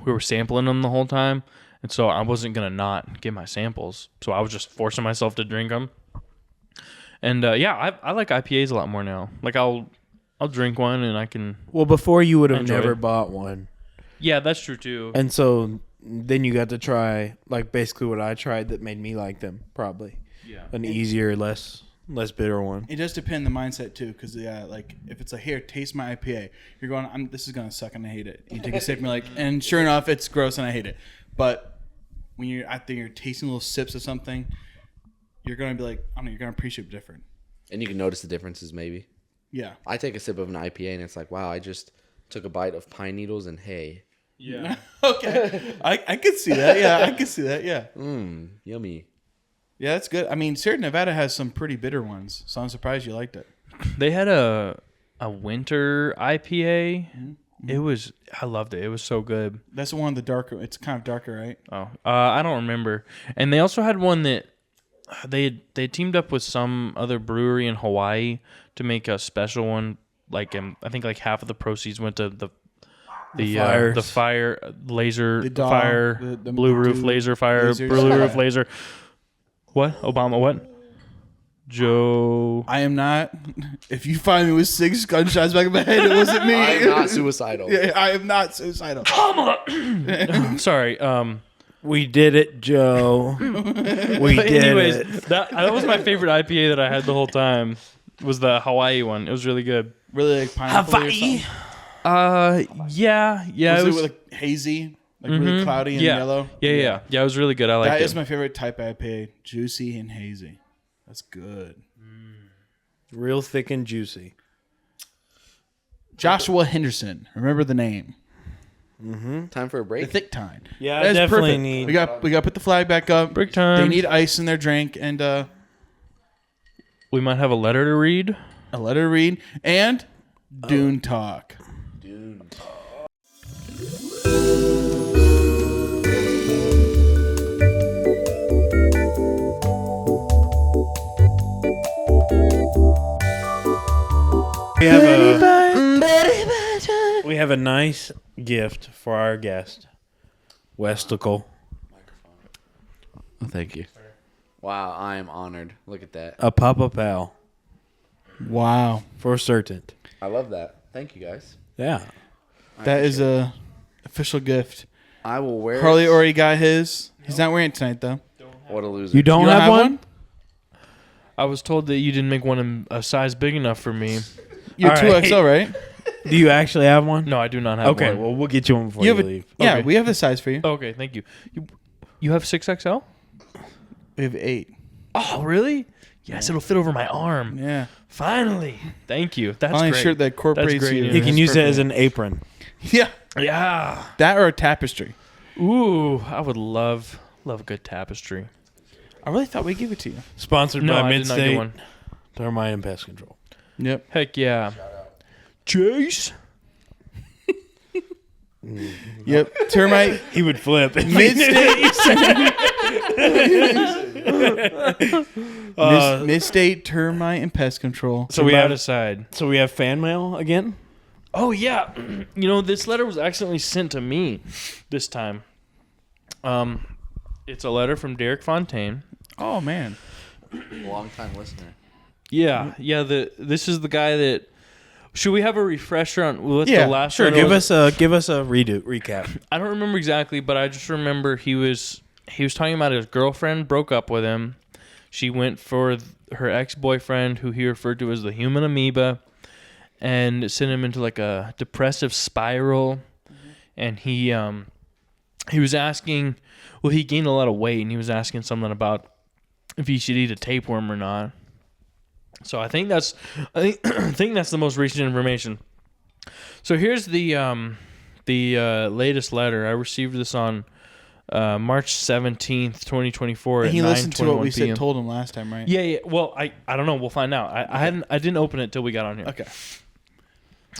we were sampling them the whole time, and so I wasn't going to not get my samples. So I was just forcing myself to drink them. And yeah, I like IPAs a lot more now. Like I'll drink one and I can. Well, before you would have Enjoy never it. bought one. Yeah, that's true too. And so then you got to try like basically what I tried that made me like them probably. Yeah. An easier, less bitter one. It does depend on the mindset too, because like if it's like, here, taste my IPA, you're going, this is gonna suck and I hate it. You take a sip and you're like, and sure enough, it's gross and I hate it. But when you're out there, you're tasting little sips of something, you're gonna be like, I don't know, you're gonna appreciate it different. And you can notice the differences maybe. Yeah. I take a sip of an IPA and it's like, wow, I just took a bite of pine needles and hay. Yeah. Okay. I could see that. Yeah, I could see that. Yeah. Yummy. Yeah, that's good. I mean, Sierra Nevada has some pretty bitter ones, so I'm surprised you liked it. They had a winter IPA. I loved it. It was so good. That's one of the darker. It's kind of darker, right? Oh, I don't remember. And they also had one that they teamed up with some other brewery in Hawaii to make a special one. Like I think like half of the proceeds went to the fire laser The fire the blue roof dude, laser fire lasers. blue roof laser. What Obama? What Joe? I am not. If you find me with 6 gunshots back in my head, it wasn't me. I'm not suicidal. Yeah, I am not suicidal. Sorry. We did it, Joe. We But did anyways, it. that was my favorite IPA that I had the whole time. Was the Hawaii one? It was really good. Really like pineapple or something? Yeah. Was it was like hazy, like really cloudy and yellow? Yeah. It was really good. I liked That it. is my favorite type of IPA. Juicy and hazy. That's good. Real thick and juicy. Joshua Henderson. Remember the name. Time for a The break. thick time. Yeah, I That is definitely perfect. need. We got to put the flag back up. Break time. They need ice in their drink and We might have a letter to read. a letter to read and Dune talk. We have a nice gift for our guest, Westicle. Oh, thank you. Wow, I am honored. Look at that. A Papa Pal Wow. for certain. I love that. Thank you guys. Yeah. That is a official gift. I will wear Harley it. already got his. He's not wearing it tonight, though. What a loser. You don't You have one? I was told that you didn't make one a size big enough for me. You're All 2XL, right? Do you actually have one? No, I do not have Okay, one. well, we'll get you one before You you, have a, leave. yeah, Okay. we have a size for you. Okay, thank you. You have 6XL? We have 8. Oh, really? Yes, it'll fit over my arm. Yeah. Finally. Thank you. That's Only great. shirt that incorporates great you. news. You can use it as an apron. Yeah. Yeah. That or a tapestry. Ooh, I would love a good tapestry. I really thought we'd give it to you. Sponsored No, by I did not get Midstate one. Termite and Pest Control. Yep. Heck yeah. Chase. Yep. Termite. He would flip. Midstate. Midstate Termite and Pest Control. So we have aside. So we have fan mail again. Oh yeah. You know, this letter was accidentally sent to me this time. It's a letter from Derek Fontaine. Oh man. Long time listener. Yeah. This is the guy that. Should we have a refresher on what Yeah, the last? Sure, letter give was? us a recap. I don't remember exactly, but I just remember he was talking about his girlfriend broke up with him. She went for her ex-boyfriend, who he referred to as the human amoeba, and it sent him into like a depressive spiral. And he was asking, well, he gained a lot of weight, and he was asking something about if he should eat a tapeworm or not. So I think that's the most recent information. So here's the latest letter. I received this on March 17th, 2024 And at he listened to what 9:21 we p.m. said, told him last time, right? Yeah. Well, I don't know. We'll find out. I didn't open it till we got on here. Okay.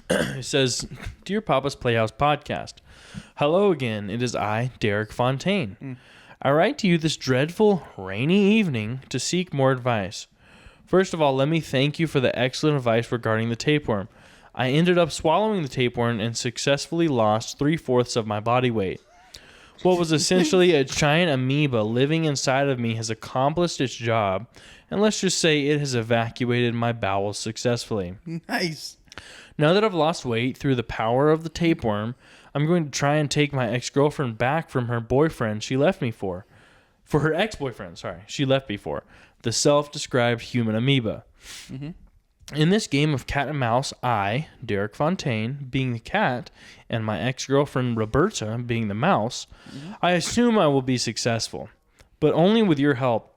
It says, "Dear Papa's Playhouse podcast, hello again. It is I, Derek Fontaine. I write to you this dreadful rainy evening to seek more advice. First of all, let me thank you for the excellent advice regarding the tapeworm. I ended up swallowing the tapeworm and successfully lost 3/4 of my body weight. What was essentially a giant amoeba living inside of me has accomplished its job, and let's just say it has evacuated my bowels successfully. Nice. Now that I've lost weight through the power of the tapeworm, I'm going to try and take my ex-girlfriend back from her boyfriend she left me for. For her ex-boyfriend, she left me for. The self-described human amoeba. In this game of cat and mouse, I, Derek Fontaine, being the cat, and my ex-girlfriend Roberta being the mouse, I assume I will be successful, but only with your help.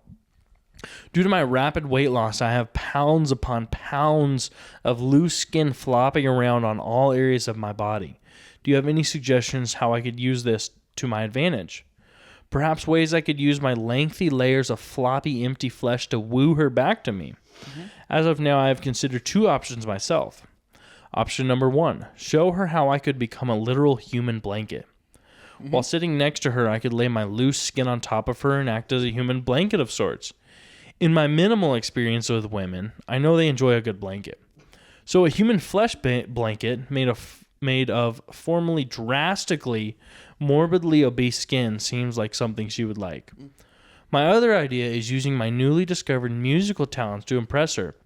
Due to my rapid weight loss, I have pounds upon pounds of loose skin flopping around on all areas of my body. Do you have any suggestions how I could use this to my advantage? Perhaps ways I could use my lengthy layers of floppy, empty flesh to woo her back to me. As of now, I have considered 2 options myself. Option number 1, show her how I could become a literal human blanket. While sitting next to her, I could lay my loose skin on top of her and act as a human blanket of sorts. In my minimal experience with women, I know they enjoy a good blanket. So a human flesh blanket made of formerly drastically, morbidly obese skin seems like something she would like. My other idea is using my newly discovered musical talents to impress her.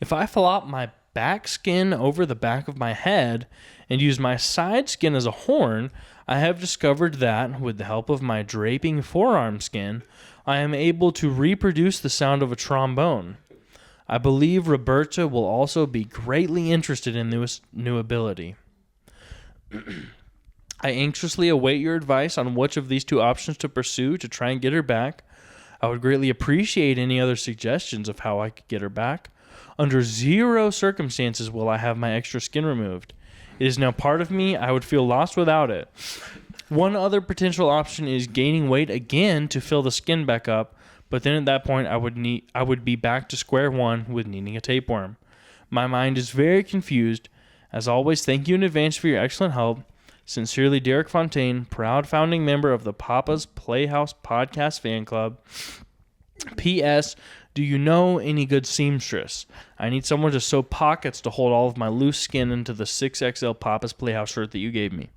If I flop my back skin over the back of my head and use my side skin as a horn, I have discovered that, with the help of my draping forearm skin, I am able to reproduce the sound of a trombone. I believe Roberta will also be greatly interested in this new ability. I anxiously await your advice on which of these 2 options to pursue to try and get her back. I would greatly appreciate any other suggestions of how I could get her back. Under 0 circumstances will I have my extra skin removed. It is now part of me. I would feel lost without it. One other potential option is gaining weight again to fill the skin back up, but then at that point I would be back to square one with needing a tapeworm. My mind is very confused. As always, thank you in advance for your excellent help. Sincerely, Derek Fontaine, proud founding member of the Papa's Playhouse Podcast Fan Club. P.S. Do you know any good seamstress? I need someone to sew pockets to hold all of my loose skin into the 6XL Papa's Playhouse shirt that you gave me.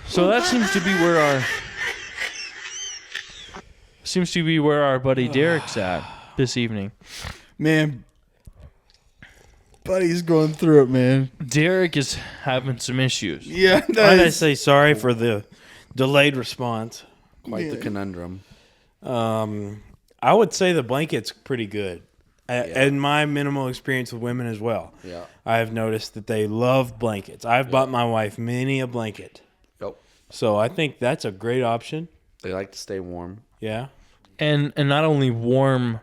So that seems to be where our buddy Derek's at this evening. Man, Buddy's going through it, man. Derek is having some issues. Yeah, Might I say sorry for the delayed response? Quite the conundrum. I would say the blanket's pretty good. And my minimal experience with women as well. Yeah. I've noticed that they love blankets. I've bought my wife many a blanket. Yep. So I think that's a great option. They like to stay warm. Yeah. And not only warm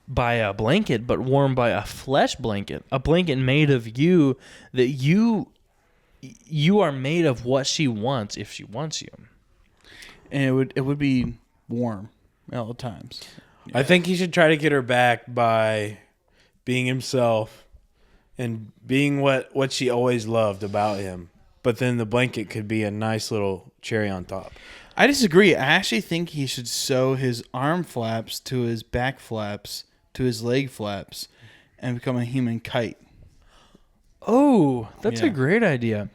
by a blanket, but warm by a flesh blanket. A blanket made of you, that you are made of what she wants if she wants you. And it would be warm at all times. I think he should try to get her back by being himself and being what she always loved about him. But then the blanket could be a nice little cherry on top. I disagree. I actually think he should sew his arm flaps to his back flaps to his leg flaps and become a human kite. Oh, that's Yeah. a great idea.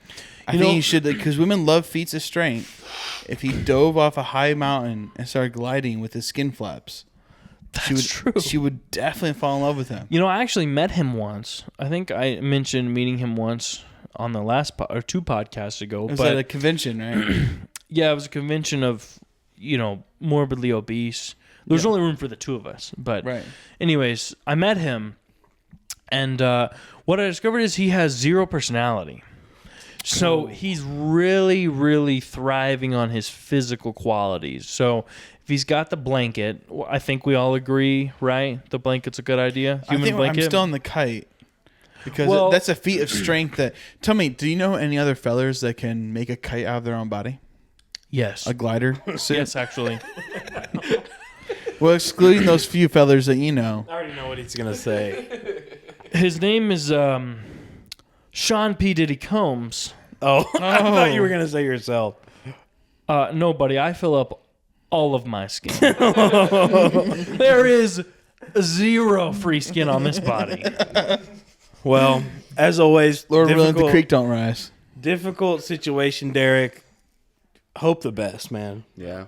I think he should, because women love feats of strength. If he dove off a high mountain and started gliding with his skin flaps, True. she would definitely fall in love with him. I actually met him once. I think I mentioned meeting him once on the last or 2 podcasts ago. It was but at a convention, right? yeah, it was a convention of, morbidly obese. There was only room for the 2 of us. But Right. anyways, I met him. And what I discovered is he has 0 personality. So he's really, really thriving on his physical qualities. So if he's got the blanket, I think we all agree, right? The blanket's a good idea. I think blanket. I'm still on the kite. Because that's a feat of strength Tell me, do you know any other fellers that can make a kite out of their own body? Yes. A glider? Yes, actually. Well, excluding those few fellers that you know. I already know what he's going to say. His name is Sean P. Diddy Combs. Oh, I thought you were going to say yourself. No, buddy, I fill up all of my skin. There is 0 free skin on this body. Well, as always, Lord willing, the creek don't rise. difficult situation, Derek. Hope the best, man. Yeah.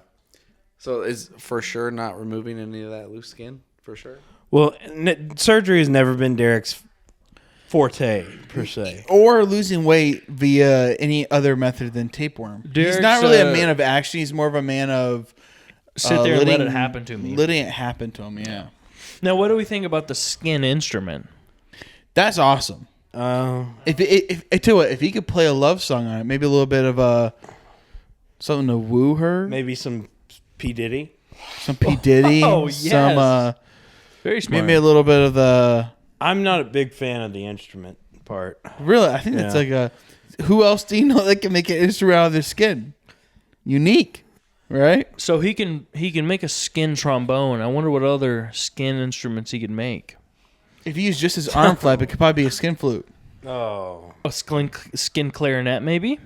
So is for sure not removing any of that loose skin? For sure? Well, surgery has never been Derek's forte, per se. Or losing weight via any other method than tapeworm. He's Derek's, not really a man of action. He's more of a man of Sit there and let it happen to me. letting it happen to him, yeah. Now, what do we think about the skin instrument? That's awesome. If I tell you what, if he could play a love song on it, maybe a little bit of something to woo her, Maybe some P Diddy. some P Diddy, Oh, yes. some Very smart. maybe a little bit of the. I'm not a big fan of the instrument part. Really, I think that's like a. Who else do you know that can make an instrument out of their skin? Unique, right? So he can make a skin trombone. I wonder what other skin instruments he could make. If you use just his arm flap, it could probably be a skin flute. Oh. A skin clarinet, maybe?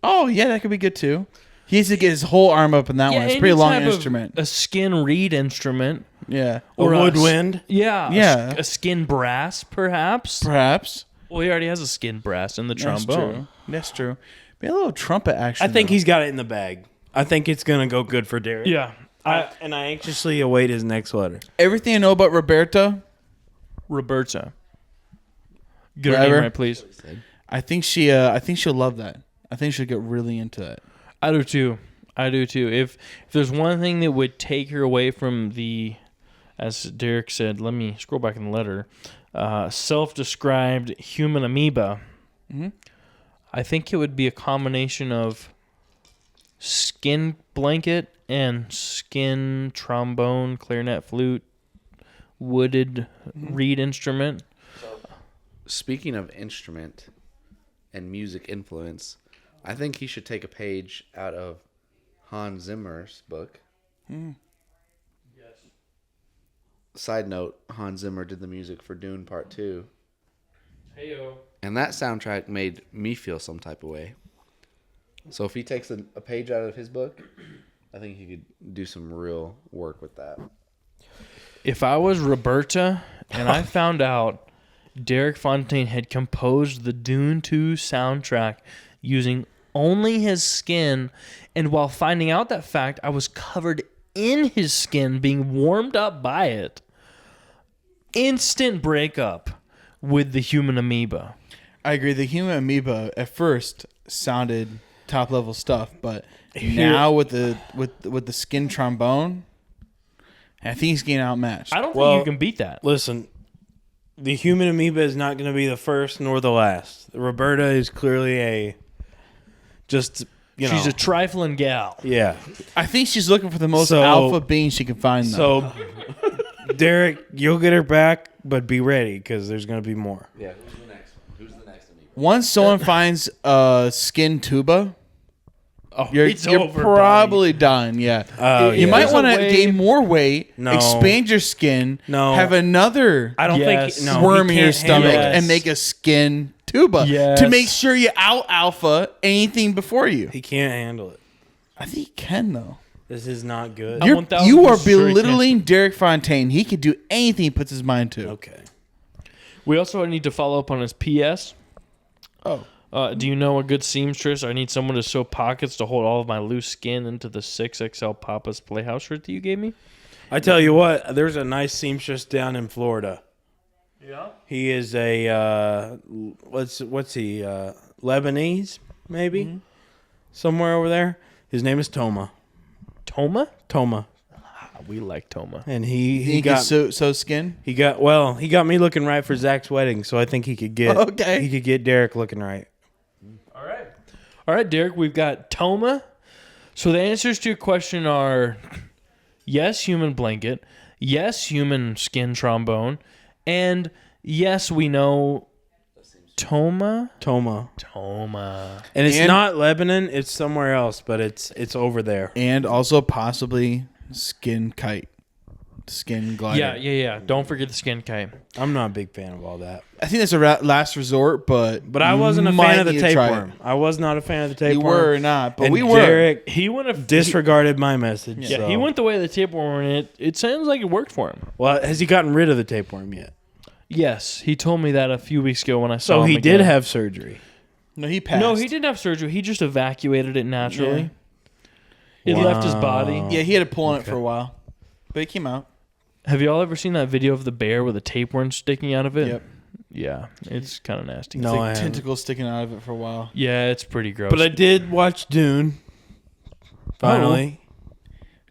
Oh yeah, that could be good too. He needs to get his whole arm up in that one. It's a pretty any long type of instrument. A skin reed instrument. Yeah, Or woodwind. Yeah. Yeah. A skin brass, perhaps. perhaps. Well, he already has a skin brass in the That's trombone. true. That's true. Maybe a little trumpet action. I think though. he's got it in the bag. I think it's going to go good for Derek. Yeah. And I anxiously await his next letter. Everything I know about Roberta, Roberta. Get her Whatever. name right, please. I think she'll love that. I think she'll get really into that. I do too. If there's one thing that would take her away from the, as Derek said, let me scroll back in the letter, self-described human amoeba, I think it would be a combination of skin blanket and skin trombone, clarinet, flute, wooded reed instrument. Speaking of instrument and music influence, I think he should take a page out of Hans Zimmer's book. Yes. Side note, Hans Zimmer did the music for Dune Part 2. Heyo. And that soundtrack made me feel some type of way. So if he takes a page out of his book, I think he could do some real work with that. If I was Roberta and I found out Derek Fontaine had composed the Dune 2 soundtrack using only his skin, and while finding out that fact, I was covered in his skin, being warmed up by it. Instant breakup. with the human amoeba. I agree. The human amoeba at first sounded top level stuff, but now with the skin trombone, I think he's getting outmatched. I don't think you can beat that. Listen, the human amoeba is not going to be the first nor the last. Roberta is clearly she's a trifling gal. Yeah. I think she's looking for the most So- alpha being she can find. Though. So, Derek, you'll get her back, but be ready because there's going to be more. Yeah. Who's the next one? Who's the next amoeba? Once someone finds a skin tuba, you're over, probably done. Yeah. You Yeah. might There's want a to way- gain more weight, No. expand your skin, No. have another I don't Yes. think worm he in your can't handle stomach, Yes. and make a skin tuba Yes. to make sure you out alpha anything before you. He can't handle it. I think he can though. This is not good. I'm 1000% You are sure he can. belittling Derek Fontaine. He could do anything he puts his mind to. Okay. We also need to follow up on his PS. Oh. Do you know a good seamstress? I need someone to sew pockets to hold all of my loose skin into the 6XL Papa's Playhouse shirt that you gave me. I tell you what, there's a nice seamstress down in Florida. Yeah. He is a what's he Lebanese maybe somewhere over there. His name is Toma. Toma? Toma, We like Toma. and He he can got sew skin. he got me looking right for Zach's wedding, so I think he could get Okay. he could get Derek looking right. All right, Derek, we've got Toma. So the answers to your question are yes, human blanket, yes, human skin trombone, and yes, we know Toma. Toma, And it's not Lebanon; it's somewhere else, but it's over there. And also possibly skin kite. Skin glider. Yeah. Don't forget the skin kite. I'm not a big fan of all that, I think that's a last resort, but but I wasn't a might fan of the need to try it. tapeworm. I was not a fan of the tapeworm. You were not, but and we were. Derek He went a disregarded my message. Yeah, so. he went the way of the tapeworm, and it sounds like it worked for him. Well, has he gotten rid of the tapeworm yet? Yes, he told me that a few weeks ago when I saw So him. he did again. have surgery. No, he passed. No, he didn't have surgery. He just evacuated it naturally. It left his body. Yeah, he had to pull on it for a while, but he came out. Have y'all ever seen that video of the bear with a tapeworm sticking out of it? Yep. Yeah, it's kind of nasty. No, It's I like haven't. tentacles sticking out of it for a while. Yeah, it's pretty gross. But I did watch Dune. Finally.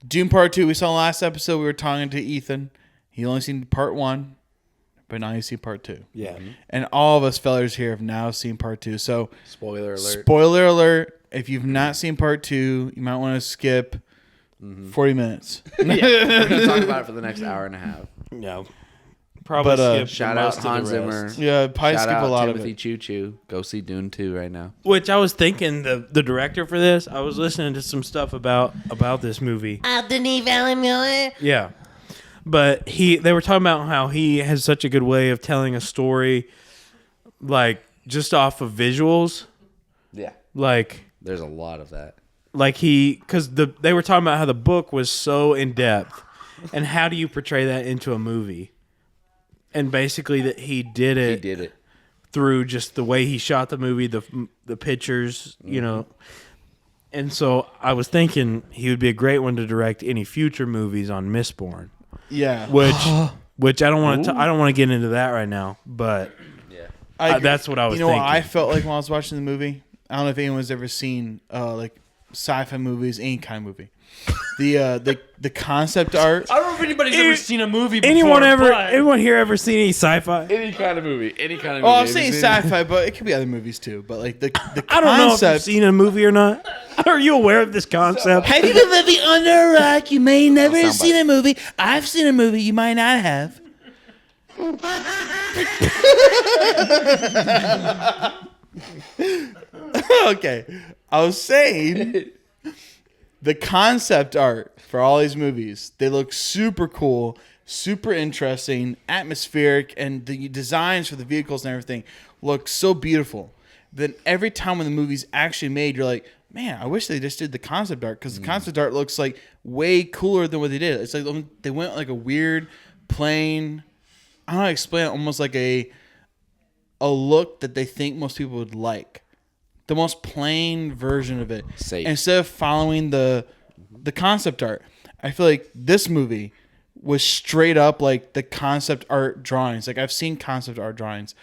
Dune Part 2, we saw last episode, we were talking to Ethan. He only seen Part 1, but now he's seen Part 2. Yeah. And all of us fellers here have now seen Part 2. So, Spoiler alert. spoiler alert, if you've not seen Part 2, you might want to skip 40 minutes. We're gonna talk about it for the next hour and a half. Yeah. Probably But, skip Shout most out of the Hans rest. Zimmer. Yeah, probably Shout skip out a lot Timothy of it. Choo Choo. Go see Dune 2 right now. Which I was thinking the director for this, I was listening to some stuff about this movie. Denis Villeneuve. Yeah. But they were talking about how he has such a good way of telling a story like just off of visuals. Yeah. Like There's a lot of that. they were talking about how the book was so in depth, and how do you portray that into a movie? And basically, that he did He it did it. through just the way he shot the movie, the pictures, you know. And so I was thinking he would be a great one to direct any future movies on Mistborn, Yeah. which I don't want to. I don't want to get into that right now, but I that's what I was You know what thinking. I felt like when I was watching the movie? I don't know if anyone's ever seen like sci-fi movies, any kind of movie. The concept art. I don't know if anybody's ever seen a movie before. anyone here ever seen any sci-fi? Any kind of movie. Any kind of Oh, movie. I'm saying sci-fi, but it could be other movies too. But like the I don't know if you've concept. seen a movie or not. Are you aware of this concept? Have you been living under a rock? You may never have soundbite. seen a movie. I've seen a movie you might not have. Okay. I was saying the concept art for all these movies, they look super cool, super interesting, atmospheric, and the designs for the vehicles and everything look so beautiful. Then every time when the movie's actually made, you're like, man, I wish they just did the concept art, because the concept art looks like way cooler than what they did. It's like they went like a weird, plain, I don't know how to explain it, almost like a look that they think most people would like. The most plain version of it. Safe. Instead of following the concept art. I feel like this movie was straight up like the concept art drawings. Like I've seen concept art drawings,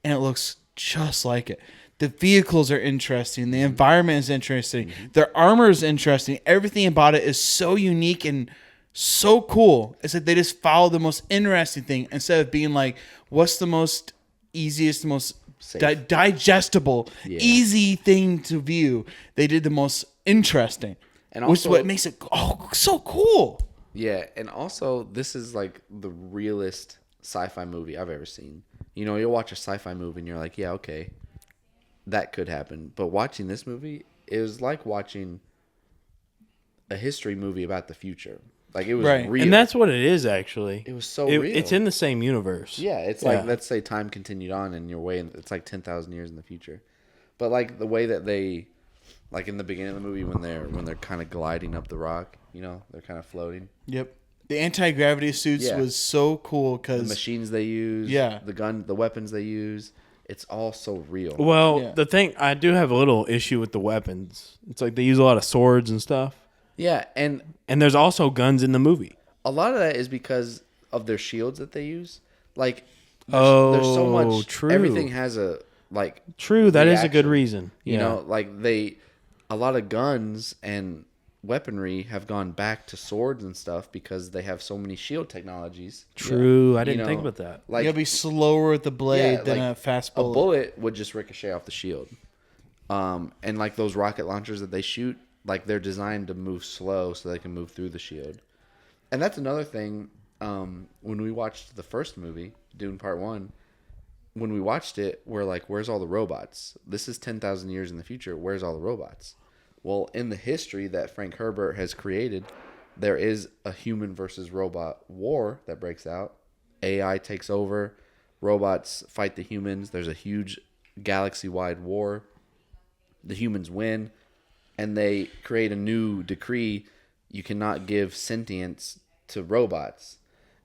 and it looks just like it. The vehicles are interesting. The environment is interesting. Their armor is interesting. Everything about it is so unique and so cool. It's like they just follow the most interesting thing instead of being like, what's the most easiest, most digestible, easy thing to view. They did the most interesting, And which is also- what makes it so cool. Yeah, and also this is like the realest sci-fi movie I've ever seen. You know, you'll watch a sci-fi movie and you're like, yeah, okay, that could happen. But watching this movie, it was like watching a history movie about the future. Like it was real. And that's what it is, actually. It was so real. It's in the same universe. Yeah, it's like, let's say time continued on and you're way in, it's like 10,000 years in the future. But like the way that they, like in the beginning of the movie when they're kind of gliding up the rock, you know, they're kind of floating. Yep. The anti-gravity suits was so cool The because machines they use, the weapons they use, it's all so real. Well, the thing, I do have a little issue with the weapons. It's like they use a lot of swords and stuff. Yeah, and there's also guns in the movie. a lot of that is because of their shields that they use. Like, there's so much. True. Everything has a like. True, that is a good reaction. reason. You know, like a lot of guns and weaponry have gone back to swords and stuff because they have so many shield technologies. True, I You didn't think know, about that. Like, you gotta be slower with the blade than like, a fast a bullet. bullet would just ricochet off the shield. And like those rocket launchers that they shoot, like they're designed to move slow so they can move through the shield. And that's another thing. When we watched the first movie, Dune Part 1, when we watched it, we're like, where's all the robots? This is 10,000 years in the future. Where's all the robots? Well, in the history that Frank Herbert has created, there is a human versus robot war that breaks out. AI takes over. Robots fight the humans. There's a huge galaxy-wide war. The humans win. And they create a new decree. You cannot give sentience to robots.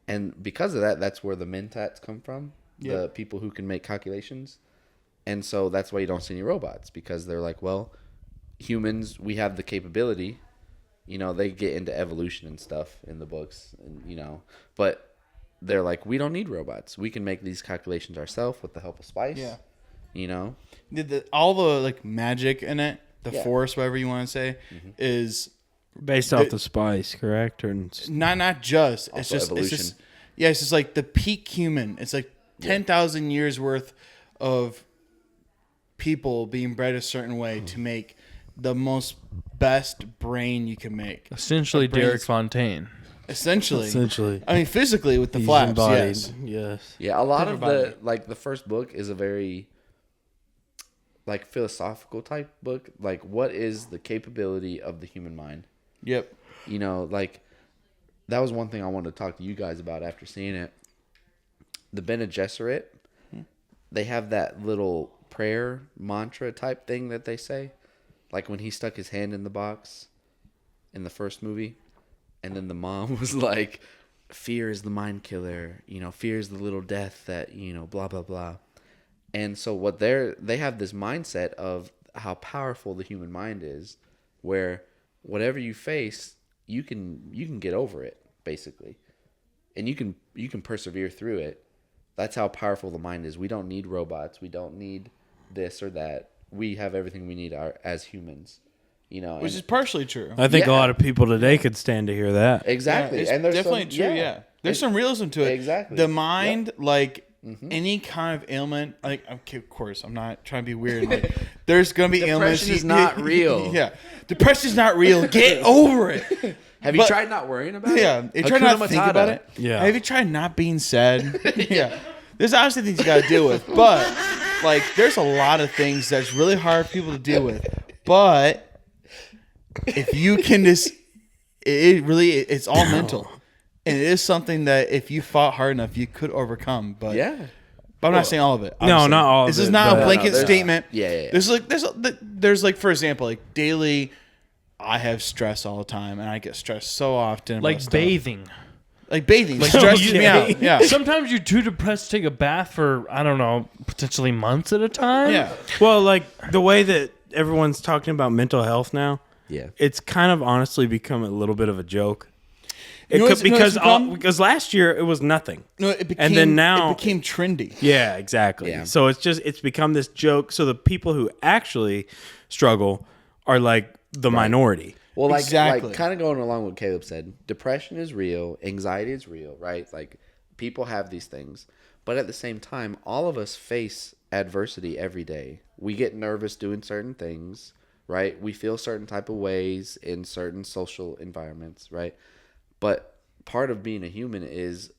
And because of that, that's where the mentats come from. The people who can make calculations. And so that's why you don't see any robots. Because they're like, well, humans, we have the capability. You know, they get into evolution and stuff in the books. And, you know, but they're like, we don't need robots. We can make these calculations ourselves with the help of Spice. Yeah. You know? All the like magic in it, the force, whatever you want to say, is Based off the spice, correct? Or not just. It's Also just evolution. It's just it's just like the peak human. It's like 10,000 years worth of people being bred a certain way to make the most best brain you can make. Essentially, Like brains- Derek Fontaine. Essentially. I mean, physically with the he's flaps, embodied. yes. Yes. Yeah, a lot of Everybody. the first book is a very like philosophical type book. Like, what is the capability of the human mind? Yep. You know, like that was one thing I wanted to talk to you guys about after seeing it. The Bene Gesserit, they have that little prayer mantra type thing that they say, like when he stuck his hand in the box in the first movie, and then the mom was like, "Fear is the mind killer. You know, fear is the little death that blah blah blah." And so what they have this mindset of how powerful the human mind is, where whatever you face, you can get over it basically, and you can persevere through it. That's how powerful the mind is. We don't need robots. We don't need this or that. We have everything we need as humans, Which is partially true. I think a Yeah. lot of people today could stand to hear that. exactly. It's and there's definitely some, true, yeah. There's some realism to it. Exactly. The mind, like any kind of ailment, like okay, of course, I'm not trying to be weird. Like, there's gonna be ailments. Depression is not real. Yeah, depression's not real. Get over it. Have you tried not worrying about it? Yeah, you try not to think about it. Yeah. Have you tried not being sad? Yeah. There's obviously things you gotta deal with, but like, there's a lot of things that's really hard for people to deal with. But if you can just, it's all mental. And it is something that if you fought hard enough, you could overcome. But but I'm not saying all of it. No, obviously. not all of This it, is not but- a blanket there's- statement. Yeah. There's like, for example, like daily, I have stress all the time, and I get stressed so often. about Like stuff. bathing. Like bathing stresses me out. Yeah. Sometimes you're too depressed to take a bath for, I don't know, potentially months at a time. Yeah. Well, like the way that everyone's talking about mental health now, Yeah. it's kind of honestly become a little bit of a joke. Because last year it was nothing. No, it became, and then now it became trendy. Yeah, exactly. Yeah. So it's become this joke. So the people who actually struggle are like the minority. Well, like Exactly. kind of going along with what Caleb said, depression is real, anxiety is real, right? Like people have these things, but at the same time, all of us face adversity every day. We get nervous doing certain things, right? We feel certain type of ways in certain social environments, right? But part of being a human is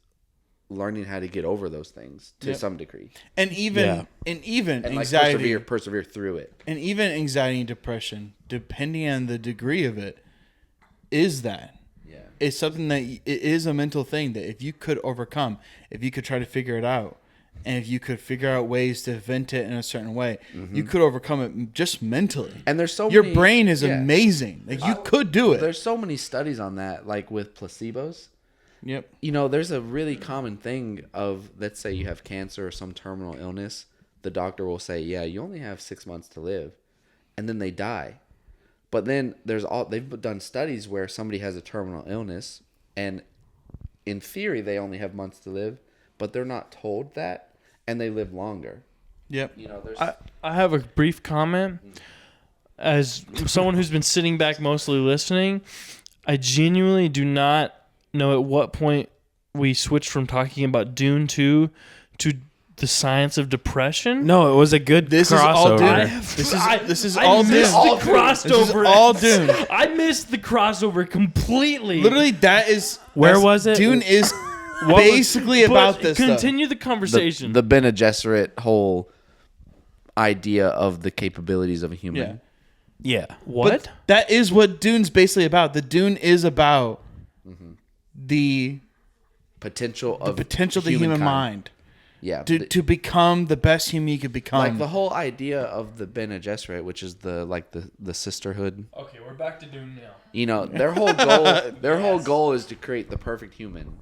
learning how to get over those things to some degree, And even and anxiety, like persevere through it. and even anxiety and depression, depending on the degree of it, is that. Yeah. It's something that it is a mental thing that if you could overcome, if you could try to figure it out, and if you could figure out ways to vent it in a certain way, you could overcome it just mentally. And there's so your many, brain is yeah. amazing. Like you could do it. There's so many studies on that, like with placebos. Yep. You know, there's a really common thing of, let's say you have cancer or some terminal illness. The doctor will say, yeah, you only have 6 months to live. And then they die. But then they've done studies where somebody has a terminal illness and in theory they only have months to live, but they're not told that and they live longer. Yep. You know, there's I have a brief comment. As someone who's been sitting back mostly listening, I genuinely do not know at what point we switched from talking about Dune 2 to the science of depression. No, it was a good This is crossover. all Dune. I This is all Dune. missed the crossover. This is all Dune. I missed the crossover completely. Literally, that is Where was it? Dune is basically about But this. Stuff. continue the conversation. the Bene Gesserit whole idea of the capabilities of a human. Yeah. Yeah. what? But that is what Dune's basically about. The Dune is about the Potential of the human mind Yeah. to become the best human you could become. Like the whole idea of the Bene Gesserit, which is the sisterhood. Okay, we're back to Dune now. You know, their whole goal is to create the perfect human,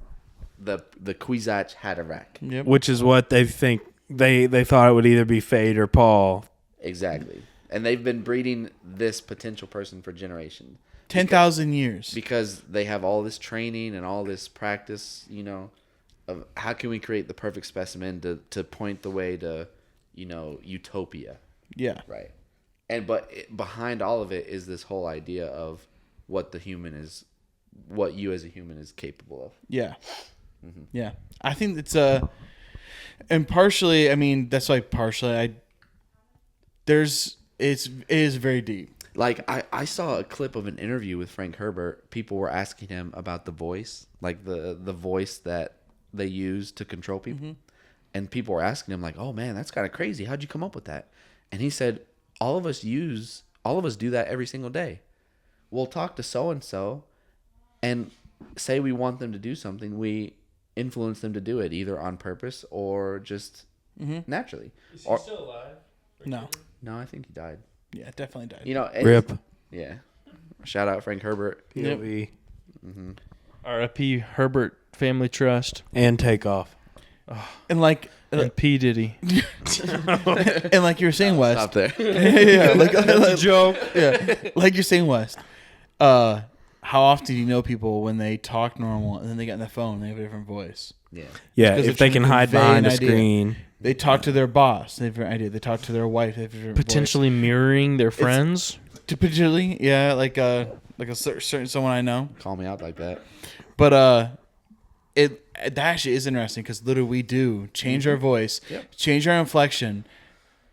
the Kwisatz Haderach. Yep. Which is what they think they thought it would either be Fade or Paul. Exactly, and they've been breeding this potential person for generations 10,000 years. because they have all this training and all this practice. You know, of how can we create the perfect specimen to point the way to, you know, utopia. Yeah. Right. Behind all of it is this whole idea of what you as a human is capable of. Yeah. Yeah. I think it's and partially, I mean, that's why partially it is very deep. Like I saw a clip of an interview with Frank Herbert. People were asking him about the voice, like the voice that they use to control people. And people were asking him like, "Oh man, that's kind of crazy. How'd you come up with that?" And he said, all of us do that every single day. We'll talk to so and so and say we want them to do something. We influence them to do it either on purpose or just naturally. Is he still alive? No. No, I think he died. Yeah, definitely died. You know, Rip. Yeah. Shout out Frank Herbert. POV. R.I.P. Herbert Family Trust And Takeoff. And like and P Diddy. and like you were saying, West. Stop there. Yeah, like That's a joke. yeah, like you're saying, West. How often do you know people when they talk normal and then they get on the phone and they have a different voice? Yeah. Yeah, Because if they're they can trying to hide convey behind an a idea. screen. They talk to their boss. They have a different idea. They talk to their wife. They have a different Potentially mirroring their friends. voice. Potentially, yeah, like a certain someone I know. Call me out like that. But that actually is interesting because literally we do change our voice, change our inflection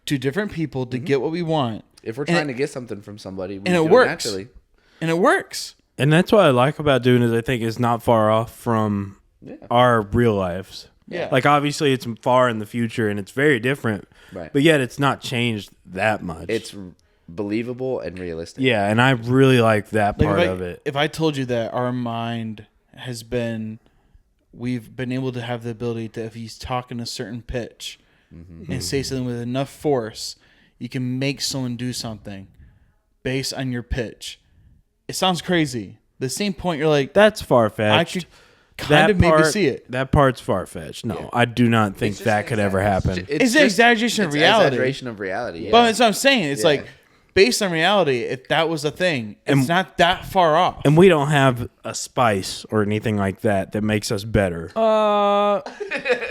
to different people to get what we want, If we're trying to get something from somebody, we and do it works. naturally. And it works. And that's what I like about Dune is I think it's not far off from our real lives. Yeah. Like obviously it's far in the future and it's very different. Right. But yet it's not changed that much. It's believable and realistic. yeah, and I really like that Like part if I, of it. If I told you that our mind we've been able to have the ability to, if he's talking a certain pitch and say something with enough force, you can make someone do something based on your pitch. It sounds crazy. The same point, you're like, That's far I fetched. could kind of maybe see it. That part's far fetched. No, I do not think that could ever happen. It's an exaggeration of reality. Exaggeration of reality. Yeah. But that's what I'm saying. It's Yeah. like based on reality, if that was a thing, it's not that far off. And we don't have a spice or anything like that makes us better.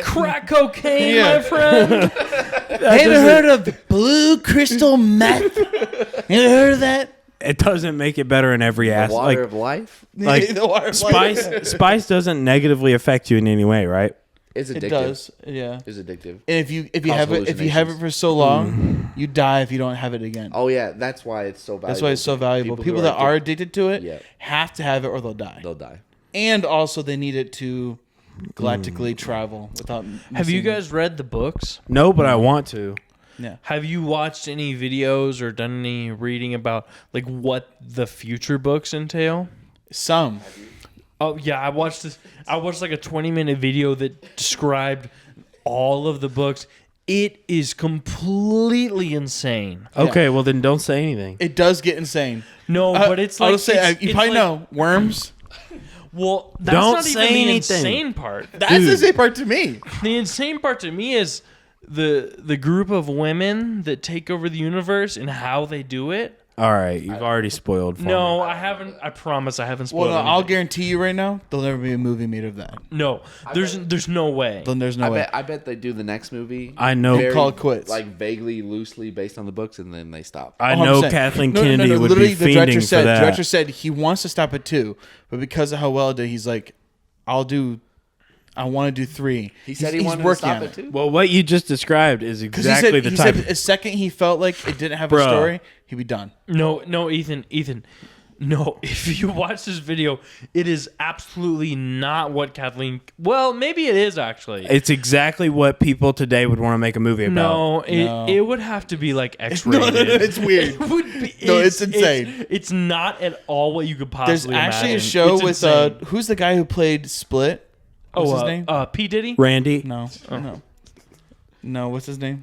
Crack cocaine, Yeah. my friend. Have you heard of blue crystal meth? You ever heard of that? It doesn't make it better in every The aspect. water of life Like The water of life. spice doesn't negatively affect you in any way, right? is addictive. It does, yeah. Is addictive. And if you Cause have it for so long, you die if you don't have it again. Oh yeah, that's why it's so valuable. That's why it's so valuable. People who that are addicted to it Yeah. have to have it or they'll die. they'll die. And also they need it to galactically travel without. Have you missing- guys read the books? No, but I want to. Yeah. Have you watched any videos or done any reading about like what the future books entail? Some. Oh yeah, I watched this. I watched like a 20-minute video that described all of the books. It is completely insane. Okay, well then don't say anything. It does get insane. No, but it's like I'll just say it's- you it's probably like- know worms. Well, that's Don't not say even the anything. insane part. That's the same part to me. The insane part to me is the group of women that take over the universe and how they do it. All right, you've already spoiled for me. No, I haven't. I promise I haven't Well, spoiled no, I'll anything. guarantee you right now, there'll never be a movie made of that. No, there's no way. Then there's no way. I bet they do the next movie. I know. very, Call it quits. Like vaguely, loosely based on the books, and then they stop. I 100%. know Kathleen Kennedy would literally, be the director fiending for said, that. The director said he wants to stop at 2, but because of how well it did, he's like, I want to do 3. He said he's he wanted to working stop on it too. Well, what you just described is Because exactly he the said type. the second he felt like it didn't have a Bruh. story, he'd be done. No, Ethan. No, if you watch this video, it is absolutely not what Kathleen. Well, maybe it is actually. It's exactly what people today would want to make a movie about. No, No. it would have to be like No, X-rated. it's weird. It would be, No, it's insane. It's not at all what you could There's possibly actually a imagine. show It's with insane. who's the guy who played Split? What's his name? P Diddy. Randy. No, what's his name?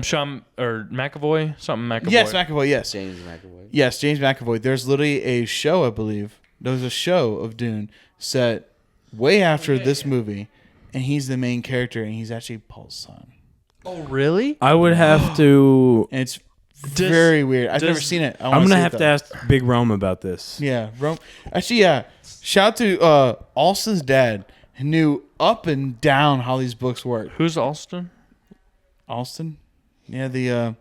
Sean or McAvoy, something McAvoy. Yes, McAvoy. Yes, James McAvoy. yes, James McAvoy. There's literally a show, I believe. There was a show of Dune set way after this movie, and he's the main character, and he's actually Paul's son. Oh, really? I would have to. And it's very weird. I've never does- seen it. I'm gonna have to ask Big Rome about this. Yeah, Rome. Actually, yeah. Shout out to Alston's dad, who knew up and down how these books work. Who's Alston? Alston, yeah, the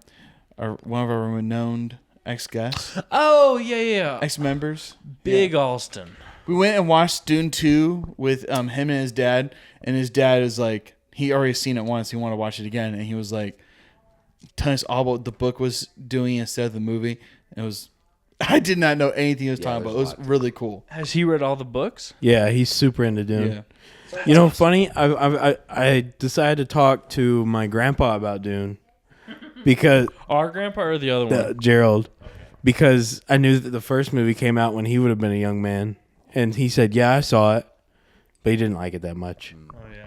one of our renowned ex-guests, Oh yeah. ex-members. Big Alston. We went and watched Dune 2 with him and his dad, and his dad is like, he already seen it once, he wanted to watch it again, and he was like, telling us all about what the book was doing instead of the movie. And it was, I did not know anything he was talking about. It was really cool. Has he read all the books? Yeah, he's super into Dune. Yeah. You know, funny. I decided to talk to my grandpa about Dune because Our grandpa or the other one? Gerald, because I knew that the first movie came out when he would have been a young man, and he said, "Yeah, I saw it," but he didn't like it that much. Oh yeah.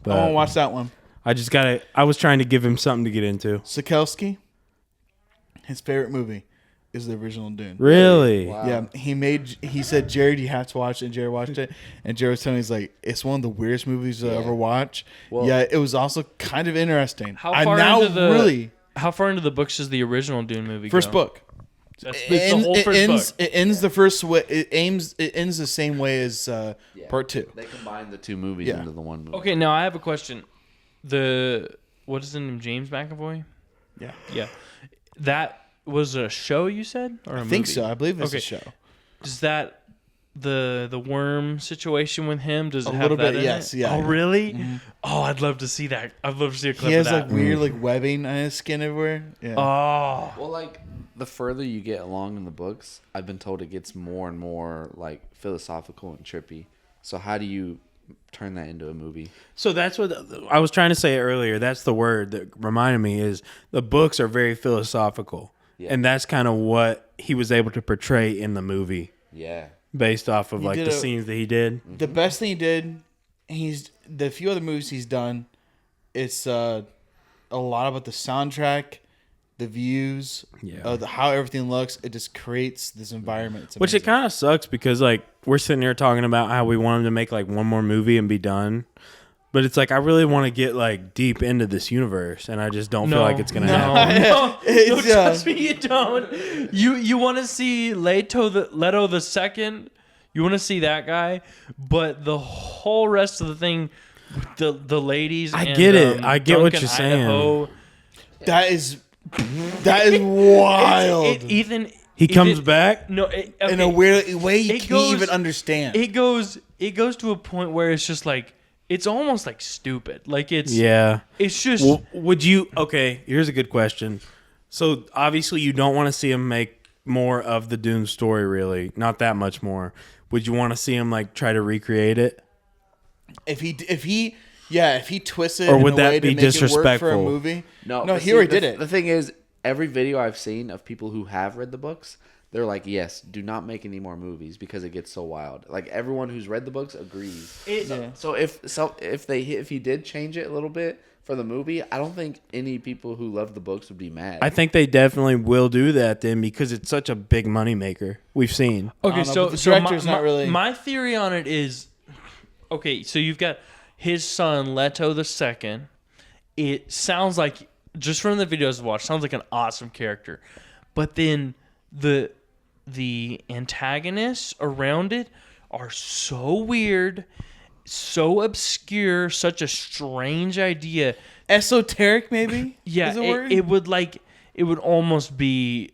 But I want to watch that one. I was trying to give him something to get into. Sikelski, his favorite movie is the original Dune. Really? Wow. Yeah, he said, Jared, you have to watch it. And Jared watched it. And Jared was telling me, he's like, it's one of the weirdest movies I ever watch. Well- yeah, it was also kind of interesting. How I'm far now into the really How far into the books does the original Dune movie first go? book. That's it's the whole first ends, book. it ends the first way. It ends the same way as part 2. They combined the two movies Yeah. into the one movie. Okay, now I have a question. What is his name? James McAvoy? Yeah. Yeah. That was a show you said? Or a I think movie? so. I believe it's Okay. a show. Does that the worm situation with him? Does it A have little that bit, in yes, it? yeah. Oh, really? Oh, I'd love to see that. I'd love to see a clip He has of that. like weird like webbing on his skin everywhere. Yeah. Oh, Well, like the further you get along in the books, I've been told it gets more and more like philosophical and trippy. So how do you turn that into a movie? So that's what I was trying to say earlier. That's the word that reminded me is the books are very philosophical. Yeah. And that's kind of what he was able to portray in the movie Yeah. based off of He like did the a- scenes that he did. The best thing he did, the few other movies he's done, it's a lot about the soundtrack, the views, Yeah. how everything looks. It just creates this environment. It's Which it amazing. kind of sucks because like we're sitting here talking about how we want him to make like one more movie and be done. But it's like I really want to get like deep into this universe, and I just don't feel like it's gonna no, happen. No, trust me, you don't. You want to see Leto the second. You want to see that guy, but the whole rest of the thing, the ladies. I and, get it. I get what Duncan, you're saying. Idaho, That is wild. Ethan. He comes back. No, In a weird way you It can't goes- even understand. It goes to a point where it's just like it's almost like stupid. Like it's It's just Would you? Okay, here's a good question. So obviously you don't want to see him make more of the Dune story, really, not that much more. Would you want to see him like try to recreate it? If he twists it Or in would a that way be to make it work for a disrespectful? movie. No, No, but he already the- did it. The thing is, every video I've seen of people who have read the books, they're like, yes, do not make any more movies because it gets so wild. Like everyone who's read the books agrees. So if he did change it a little bit for the movie, I don't think any people who love the books would be mad. I think they definitely will do that then because it's such a big moneymaker. We've seen. okay. don't know, but the So director's not really- my theory on it is okay. So you've got his son Leto the second. It sounds like just from the videos I've watched, sounds like an awesome character, but then the antagonists around it are so weird, so obscure, such a strange idea. Esoteric, maybe? Yeah, is a word? it would almost be.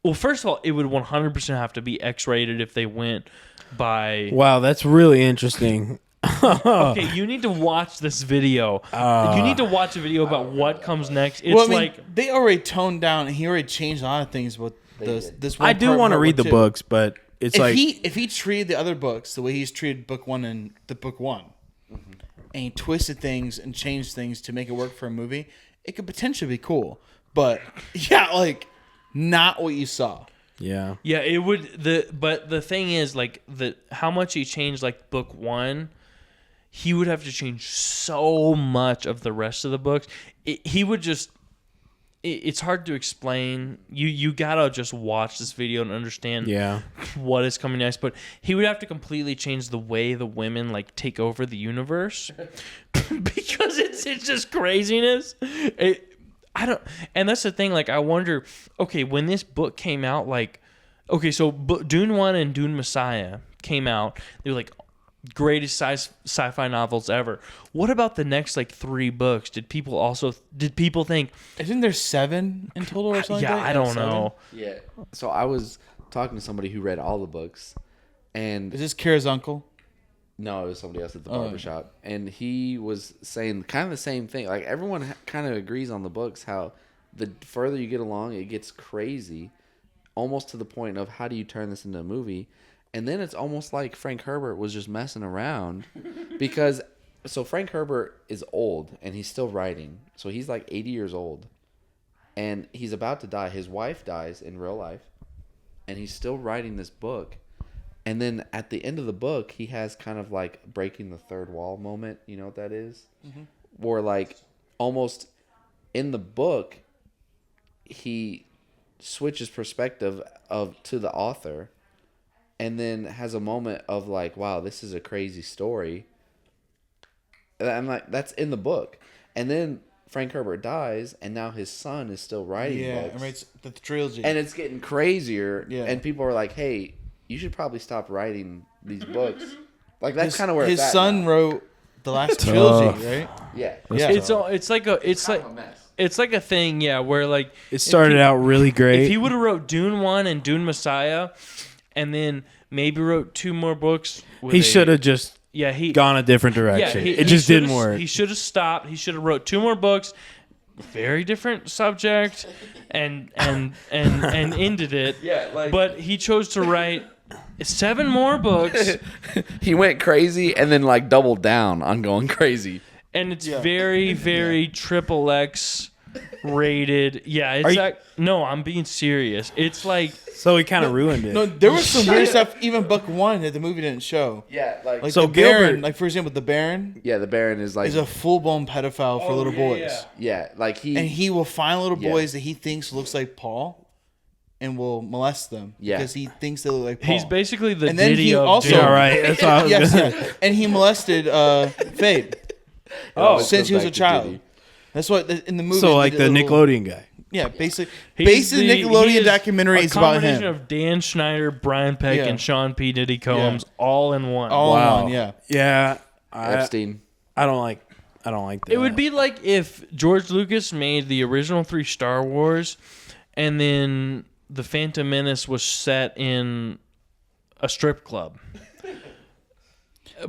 Well, first of all, it would 100% have to be X-rated if they went by. Wow, that's really interesting. Okay, you need to watch this video. You need to watch a video about what comes next. It's well, I mean, like they already toned down, and he already changed a lot of things with this one. I do want to read the books, but it's If he treated the other books the way he's treated book one and he twisted things and changed things to make it work for a movie, it could potentially be cool. But yeah, like not what you saw. yeah. yeah, it would but the thing is like how much he changed like book one. He would have to change so much of the rest of the books. He would just. It's hard to explain. You gotta just watch this video and understand what is coming next. But he would have to completely change the way the women like take over the universe because it's just craziness. And that's the thing. Like I wonder. Okay, when this book came out, like, okay, so Dune 1 and Dune Messiah came out. They were like greatest sci-fi novels ever. What about the next like 3 books? Did people think? Isn't there 7 in total or something? Yeah, like that? I don't 7? know. Yeah. So I was talking to somebody who read all the books, and Is this Kara's uncle? no, it was somebody else at the barbershop, and he was saying kind of the same thing. Like everyone kind of agrees on the books. How the further you get along, it gets crazy, almost to the point of how do you turn this into a movie? And then it's almost like Frank Herbert was just messing around because so Frank Herbert is old and he's still writing. So he's like 80 years old and he's about to die. His wife dies in real life and he's still writing this book. And then at the end of the book, he has kind of like breaking the third wall moment. You know what that is? Mm-hmm. Where like almost in the book, he switches perspective to the author. And then has a moment of like, wow, this is a crazy story. And I'm like, that's in the book. And then Frank Herbert dies, and now his son is still writing books. and writes the trilogy. And it's getting crazier. Yeah. And people are like, hey, you should probably stop writing these books. Like that's kind of where his it's at son now. wrote the last trilogy, right? Yeah. Yeah. It's like kind of a mess. it's like a thing, yeah, where like It started out really great. if he would have wrote Dune 1 and Dune Messiah, and then maybe wrote 2 more books, he should have just he gone a different direction. It just didn't work. He should have stopped. He should have wrote 2 more books, very different subject, and ended it. Yeah, like- but he chose to write 7 more books, He went crazy and then like doubled down on going crazy. and it's very, very triple X rated. Yeah, it's like no, I'm being serious. It's like So he kind of ruined it. No, there was some weird stuff. Even book 1 that the movie didn't show. Yeah, like Like So the Baron, Gilbert- like for example, the Baron yeah, the Baron is like is a full blown pedophile for little boys, like and he will find little Yeah. boys that he thinks looks like Paul, and will molest them Yeah. because he thinks they look like Paul. he's basically the And then Diddy he of also- Dune. Yeah, right. That's what I was yes, gonna yeah. And he molested Fade. since he was a child. That's what in the movie. So like the Nickelodeon guy. Yeah, basically He's the Nickelodeon documentary a is about combination him. of Dan Schneider, Brian Peck, Yeah. and Sean P Diddy Combs all in one. All in Wow. one, yeah. Yeah. Epstein. I don't like that. It would be like if George Lucas made the original 3 Star Wars, and then the Phantom Menace was set in a strip club.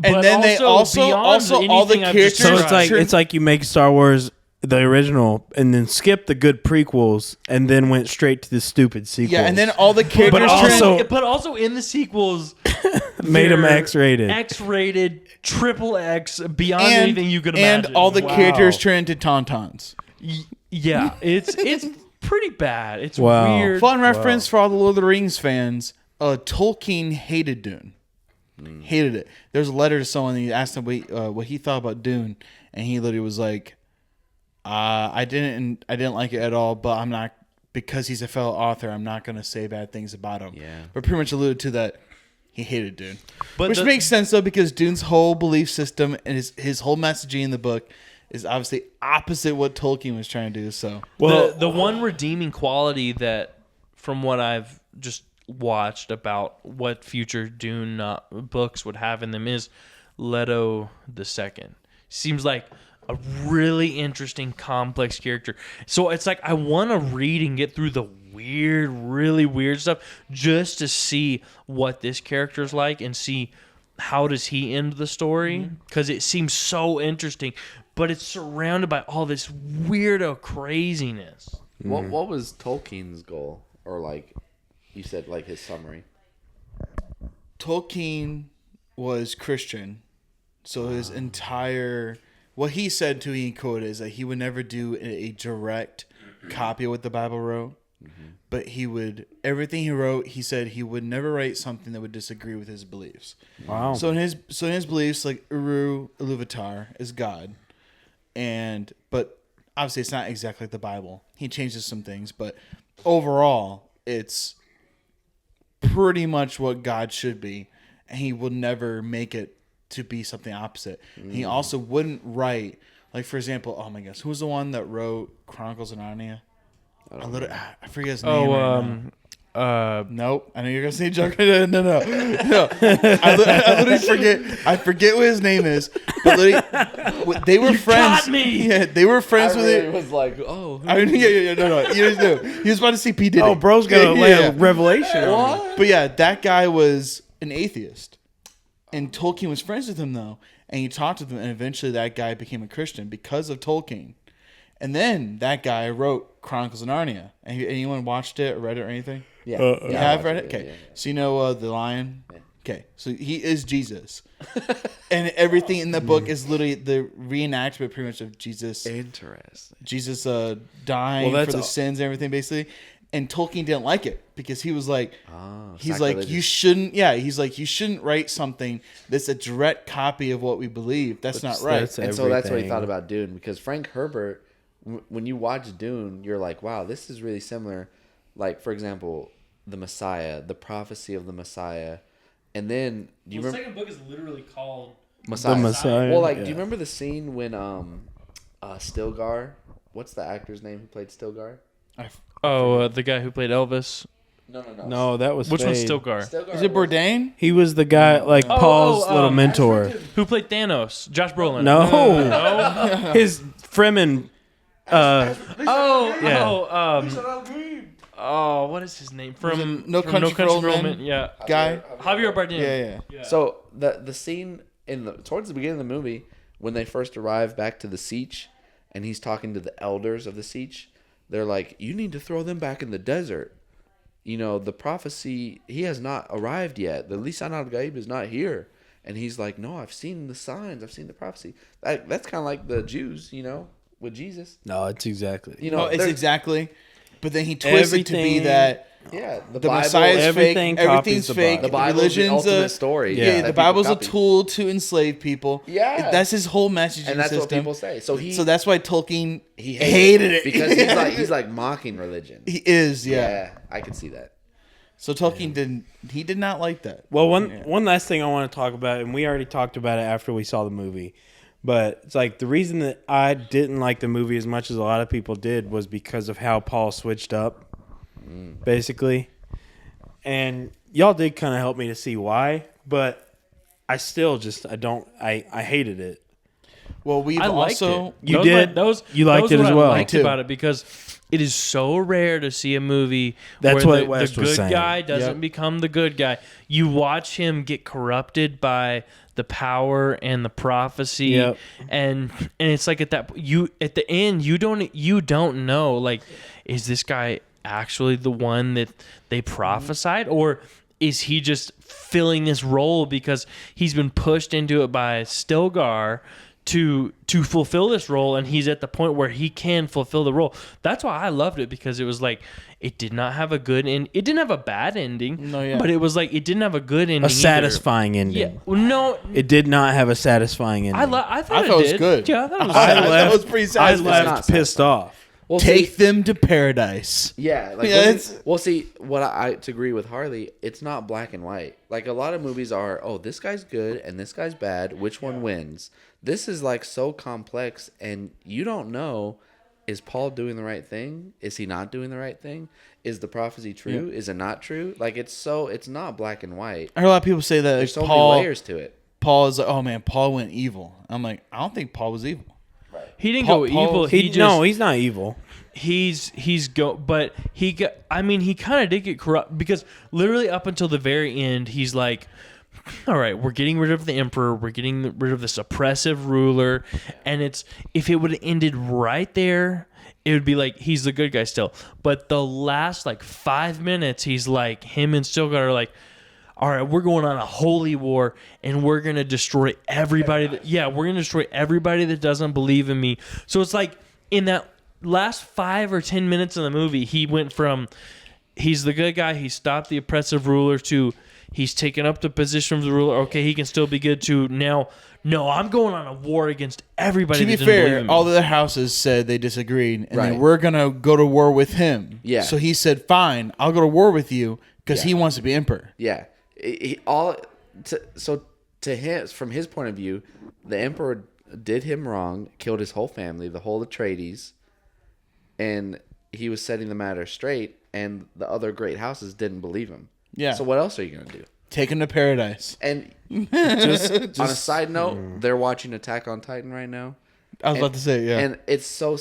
And then they also all the characters. So described. it's like you make Star Wars the original and then skip the good prequels and then went straight to the stupid sequels. Yeah, and then all the characters but also in the sequels, made them they're X-rated. X-rated, triple X, beyond anything you could imagine. And all the characters turn into tauntauns. Yeah, it's pretty bad. It's Wow. weird. Fun reference for all the Lord of the Rings fans. Tolkien hated Dune. Hated it. There's a letter to someone, and he asked him what he thought about Dune, and he literally was like, I didn't like it at all, but I'm not, because he's a fellow author, I'm not going to say bad things about him. Yeah. But pretty much alluded to that he hated Dune. But Which makes sense, though, because Dune's whole belief system and his whole messaging in the book is obviously opposite what Tolkien was trying to do. So, the one redeeming quality that, from what I've just watched about what future Dune books would have in them, is Leto the Second. Seems like a really interesting, complex character. So it's like I want to read and get through the weird, really weird stuff just to see what this character's like and see how does he end the story, because it seems so interesting, but it's surrounded by all this weirdo craziness. What was Tolkien's goal, or like you said, like his summary? Tolkien was Christian, so his entire, what he said to he quoted is that he would never do a direct copy of what the Bible wrote, but he would, everything he wrote, he said he would never write something that would disagree with his beliefs. Wow. So in his beliefs, like Uru Iluvatar is God, but obviously it's not exactly like the Bible. He changes some things, but overall it's pretty much what God should be, and he will never make it to be something opposite. He also wouldn't write, like, for example, oh my gosh, who was the one that wrote Chronicles of Narnia? I forget his name. Nope. I know you're gonna say Joker. No. I literally forget. I forget what his name is. But literally, they were friends. got me! Yeah, they were friends with it. It was like, oh, No. You just knew. He was about to see P Diddy. Oh, bro's gonna lay a revelation. what? But yeah, that guy was an atheist, and Tolkien was friends with him though, and he talked with him, and eventually that guy became a Christian because of Tolkien. And then that guy wrote Chronicles of Narnia. And anyone watched it or read it or anything? Yeah, You have read it? Okay. Yeah. So you know the lion? Okay. So he is Jesus. And everything in the book is literally the reenactment pretty much of Jesus. Interesting. Jesus dying Well, for that's the sins and everything basically. And Tolkien didn't like it because he was like, he's like, sacrilegious. you shouldn't write something that's a direct copy of what we believe. That's not right. that's And so that's what he everything. thought about Dune, because Frank Herbert, when you watch Dune, you're like, wow, this is really similar. Like, for example, the Messiah, the prophecy of the Messiah. And then, do you remember? second book is literally called Messiah. The Messiah, Well, like, yeah. do you remember the scene when Stilgar, what's the actor's name who played Stilgar? the guy who played Elvis. No. No, that was Which one's Fade. Stilgar? Stilgar Is it was- Bourdain? He was the guy, like Paul's little mentor. Who played Thanos? Josh Brolin. No, his Fremen. What is his name? From No Country for Old Men? Yeah. Guy? Javier Bardem. Yeah. So the scene towards the beginning of the movie when they first arrive back to the Siege, and he's talking to the elders of the Siege, they're like, "You need to throw them back in the desert. You know, the prophecy, he has not arrived yet. The Lisan al-Gaib is not here." And he's like, "No, I've seen the signs. I've seen the prophecy." That's kind of like the Jews, you know, with Jesus. No, it's exactly. You No, know, it's they're- exactly. But then he twisted it to be Everything- that yeah, the Bible, Messiah is everything fake. copies Everything's the fake. Bible. the Bible's the Religion's ultimate story. Yeah, that the people Bible's a copy. tool to enslave people. Yeah. That's his whole messaging And that's system. what people say. So that's why Tolkien he hated it because he's like mocking religion. he is, yeah. Yeah, I can see that. So Tolkien did not like that. Well, one last thing I want to talk about, and we already talked about it after we saw the movie, But it's like the reason that I didn't like the movie as much as a lot of people did was because of how Paul switched up, basically. And y'all did kind of help me to see why, but I still just I hated it. Well, we've I liked also it. You That was did? my- that was You liked that was it as what well? I liked Me too. about it because it is so rare to see a movie That's where what West the was good saying. guy doesn't Yep. become the good guy. You watch him get corrupted by the power and the prophecy, Yep. and it's like at the end you don't know, like, is this guy actually the one that they prophesied, or is he just filling this role because he's been pushed into it by Stilgar to fulfill this role, and he's at the point where he can fulfill the role. That's why I loved it, because it was like it did not have a good end. It didn't have a bad ending, No, yeah. but it was like it didn't have a good ending. A satisfying ending. Yeah, well, no, It did not have a satisfying ending. I thought I it thought it was did. good. Yeah, I thought it was. I satisfying. left- that was pretty I satisfying. It's not left pissed off. Well, take them to paradise. Yeah, like Yeah, when- it's- well, see, what I to agree with Harley, it's not black and white. Like a lot of movies are, oh, this guy's good and this guy's bad. Which one wins? This is like so complex, and you don't know: is Paul doing the right thing? Is he not doing the right thing? Is the prophecy true? Is it not true? Like it's not black and white. I heard a lot of people say that like, There's so Paul, many layers to it. Paul is like, oh man, Paul went evil. I'm like, I don't think Paul was evil. He didn't Paul- go evil. Paul- He's not evil. But he got. I mean, he kind of did get corrupt, because literally up until the very end, he's like, all right, we're getting rid of the emperor. We're getting rid of this oppressive ruler. And if it would have ended right there, it would be like he's the good guy still. But the last like 5 minutes, he's like, him and Stilgar are like, all right, we're going on a holy war, and we're gonna destroy everybody. We're gonna destroy everybody that doesn't believe in me. So it's like in that last 5 or 10 minutes of the movie, he went from he's the good guy, he stopped the oppressive ruler, to he's taken up the position of the ruler. Okay, he can still be good, to now, no, I'm going on a war against everybody. To be that doesn't believe fair, in me. all the other houses said they disagreed, and Right. they were gonna go to war with him. Yeah. So he said, "Fine, I'll go to war with you," because he wants to be emperor. Yeah, to him, from his point of view, the emperor did him wrong, killed his whole family, the whole Atreides, and he was setting the matter straight, and the other great houses didn't believe him. Yeah. So what else are you gonna do? Take him to paradise. And just on a side note, they're watching Attack on Titan right now. I was about to say, yeah. And it's so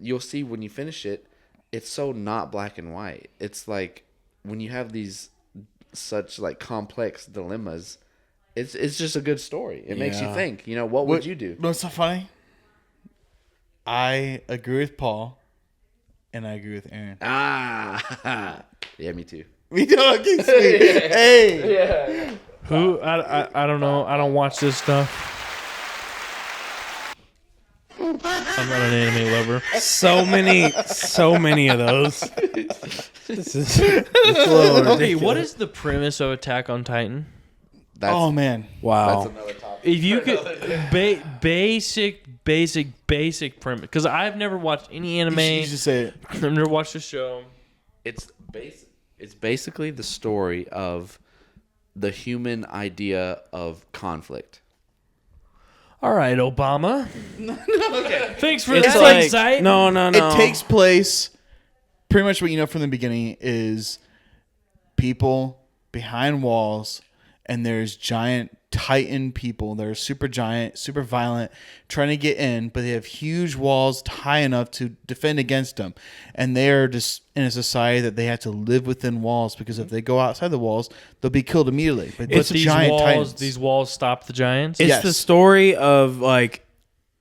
you'll see when you finish it, it's so not black and white. It's like when you have these such like complex dilemmas, it's just a good story. It makes you Yeah. think. You know, what would you do? What's so funny? I agree with Paul, and I agree with Aaron. Ah, yeah, me too. We don't get sweet. Hey, Who I don't know. I don't watch this stuff. I'm not an anime lover. So many of those. This is it's a little Okay, ridiculous. what is the premise of Attack on Titan? That's, oh man, Wow. that's another topic. If you could basic premise, because I've never watched any anime. you should say it. I've never watched a show. It's basically the story of the human idea of conflict. All right, Obama. Thanks for It's that like- insight. No. It takes place. Pretty much what you know from the beginning is people behind walls, and there's giant Titan people. They're super giant, super violent, trying to get in, but they have huge walls high enough to defend against them. And they are just in a society that they have to live within walls, because if they go outside the walls, they'll be killed immediately. But But it's these giant walls, Titans. these walls stop the giants. It's Yes. the story of like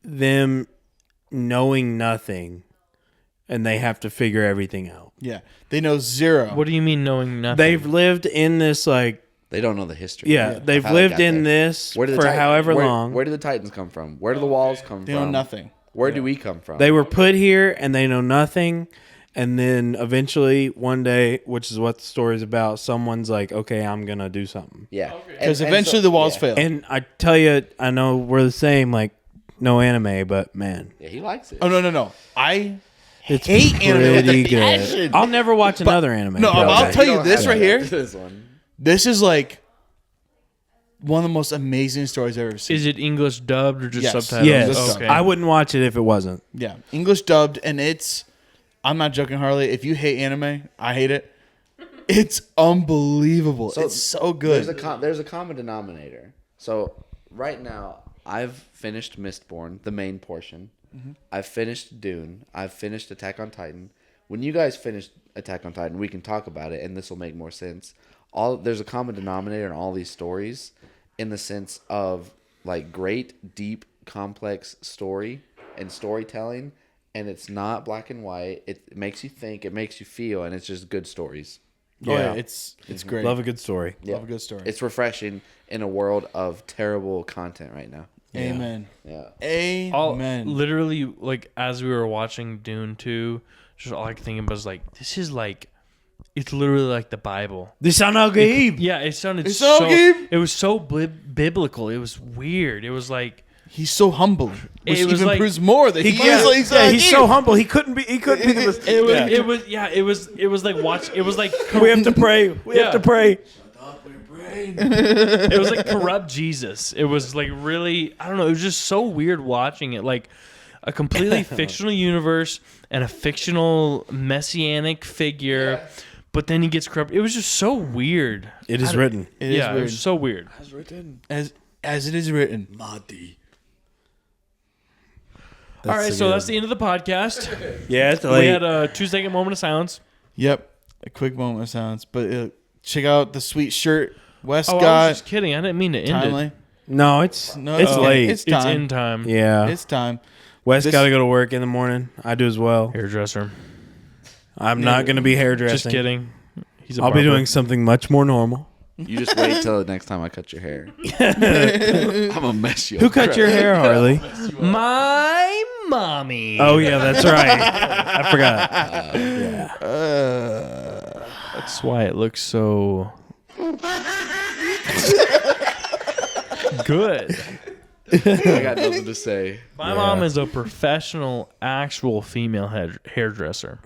them knowing nothing, and they have to figure everything out. Yeah, they know zero. What do you mean knowing nothing? They've lived in this like They don't know the history. they've How they lived got in there. this Where did for the however long. Where did the Titans come from? Where do the walls come They from? know nothing. Where do we come from? They were put here and they know nothing. And then eventually one day, which is what the story's about, someone's like, okay, I'm going to do something. yeah, Because eventually the walls fail. And I tell you, I know we're the same, like no anime, but man, Yeah, he likes it. Oh no! I it's hate anime with pretty a good. passion. I'll never watch another anime. no, bro. I'll tell you don't this have right that. here. This one. This is like one of the most amazing stories I've ever seen. Is it English dubbed or just Yes. subtitles? Yes. Okay. I wouldn't watch it if it wasn't. Yeah, English dubbed, and I'm not joking, Harley. If you hate anime, I hate it. It's unbelievable. It's so good. There's a common denominator. So right now, I've finished Mistborn, the main portion. Mm-hmm. I've finished Dune. I've finished Attack on Titan. When you guys finish Attack on Titan, we can talk about it, and this will make more sense. There's a common denominator in all these stories, in the sense of like great, deep, complex story and storytelling, and it's not black and white. It makes you think, it makes you feel, and it's just good stories. Yeah, it's great. Love a good story. Yeah. Love a good story. It's refreshing in a world of terrible content right now. Amen. Yeah. Amen. Literally, like as we were watching Dune 2, just all I could think of was like, this is like, it's literally like the Bible. This sound okay. Yeah, it sounded It's so. okay. It was so biblical. It was weird. It was like He's so humble, which It was even like- proves more that he's He's so humble. He couldn't be. He couldn't be the. it was like watch. It was like We have to pray. We have to pray. it was like corrupt Jesus. It was like really, I don't know. It was just so weird watching it. Like a completely fictional universe and a fictional messianic figure, but then he gets corrupt. It was just so weird. It is written. It is It weird. was so weird. As it is written. All right, so that's the end of the podcast. Yeah, it's We late. had a 2-second moment of silence. Yep. A quick moment of silence, but check out the sweet shirt Wes Oh, I got. was just kidding. I didn't mean to end Timely. it. No, it's No, it's okay. late. It's It's time. in time. yeah. It's time. Wes this- got to go to work in the morning. I do as well. Hairdresser. I'm not going to be hairdressing. Just kidding. He's a I'll be barber. doing something much more normal. You just wait till the next time I cut your hair. I'm gonna mess you up. Who cut your hair, Harley? My mommy. Oh yeah, that's right. I forgot. That's why it looks so good. I got nothing to say. My mom is a professional, actual female hairdresser.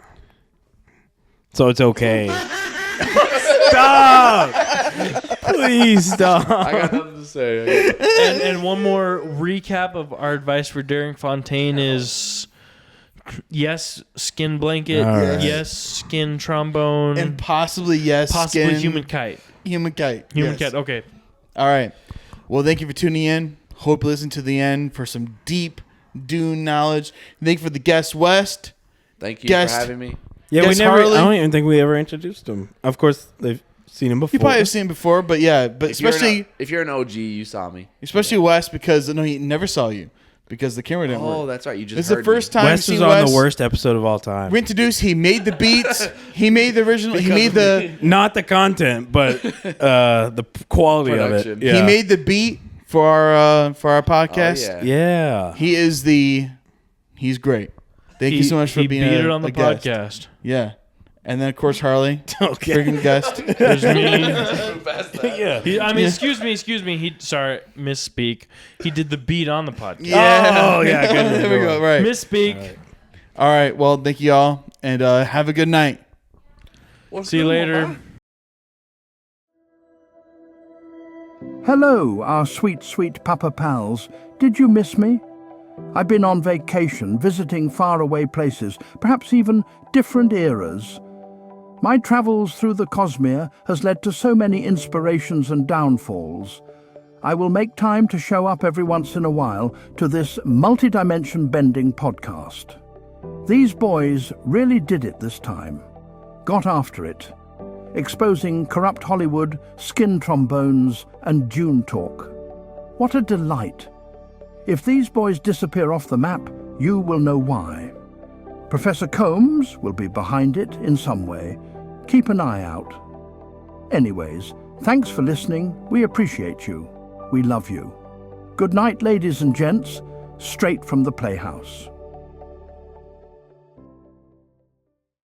So it's okay. Stop! Please stop. I got nothing to say. And one more recap of our advice for Derek Fontaine is yes, skin blanket. All right. Yes, skin trombone. And possibly, yes, possibly skin, human kite. Human kite. Human yes. kite. Okay. All right. Well, thank you for tuning in. Hope you listen to the end for some deep Dune knowledge. Thank you for the guest, West. Thank you Guest. for having me. Yeah, Yes, we never. Harley? I don't even think we ever introduced him. Of course, they've seen him before. You probably have seen him before, but yeah, but If you're especially an OG, you saw me. West because no, he never saw you because the camera didn't Oh, work. that's right. You just It's the heard first me. time Wes you've was seen on Wes. the worst episode of all time. We introduced. He made the beats. He made the original. He made the. Not the content, but the quality of Production. it. Yeah. He made the beat for our podcast. Oh, yeah. Yeah. He is he's great. Thank you so much for he being beat a, it on the a guest. podcast. Yeah. And then of course Harley, Okay. freaking guest. There's me. Yeah. Excuse me. He misspeak. He did the beat on the podcast. Yeah. Oh, yeah, good. There we go. Right. Misspeak. All right. Well, thank you all, and have a good night. See you later. Hello, our sweet, sweet Papa pals. Did you miss me? I've been on vacation, visiting faraway places, perhaps even different eras. My travels through the Cosmere has led to so many inspirations and downfalls. I will make time to show up every once in a while to this multi-dimension bending podcast. These boys really did it this time. Got after it. Exposing corrupt Hollywood, skin trombones, and Dune talk. What a delight. If these boys disappear off the map, you will know why. Professor Combs will be behind it in some way. Keep an eye out. Anyways, thanks for listening. We appreciate you. We love you. Good night, ladies and gents. Straight from the Playhouse.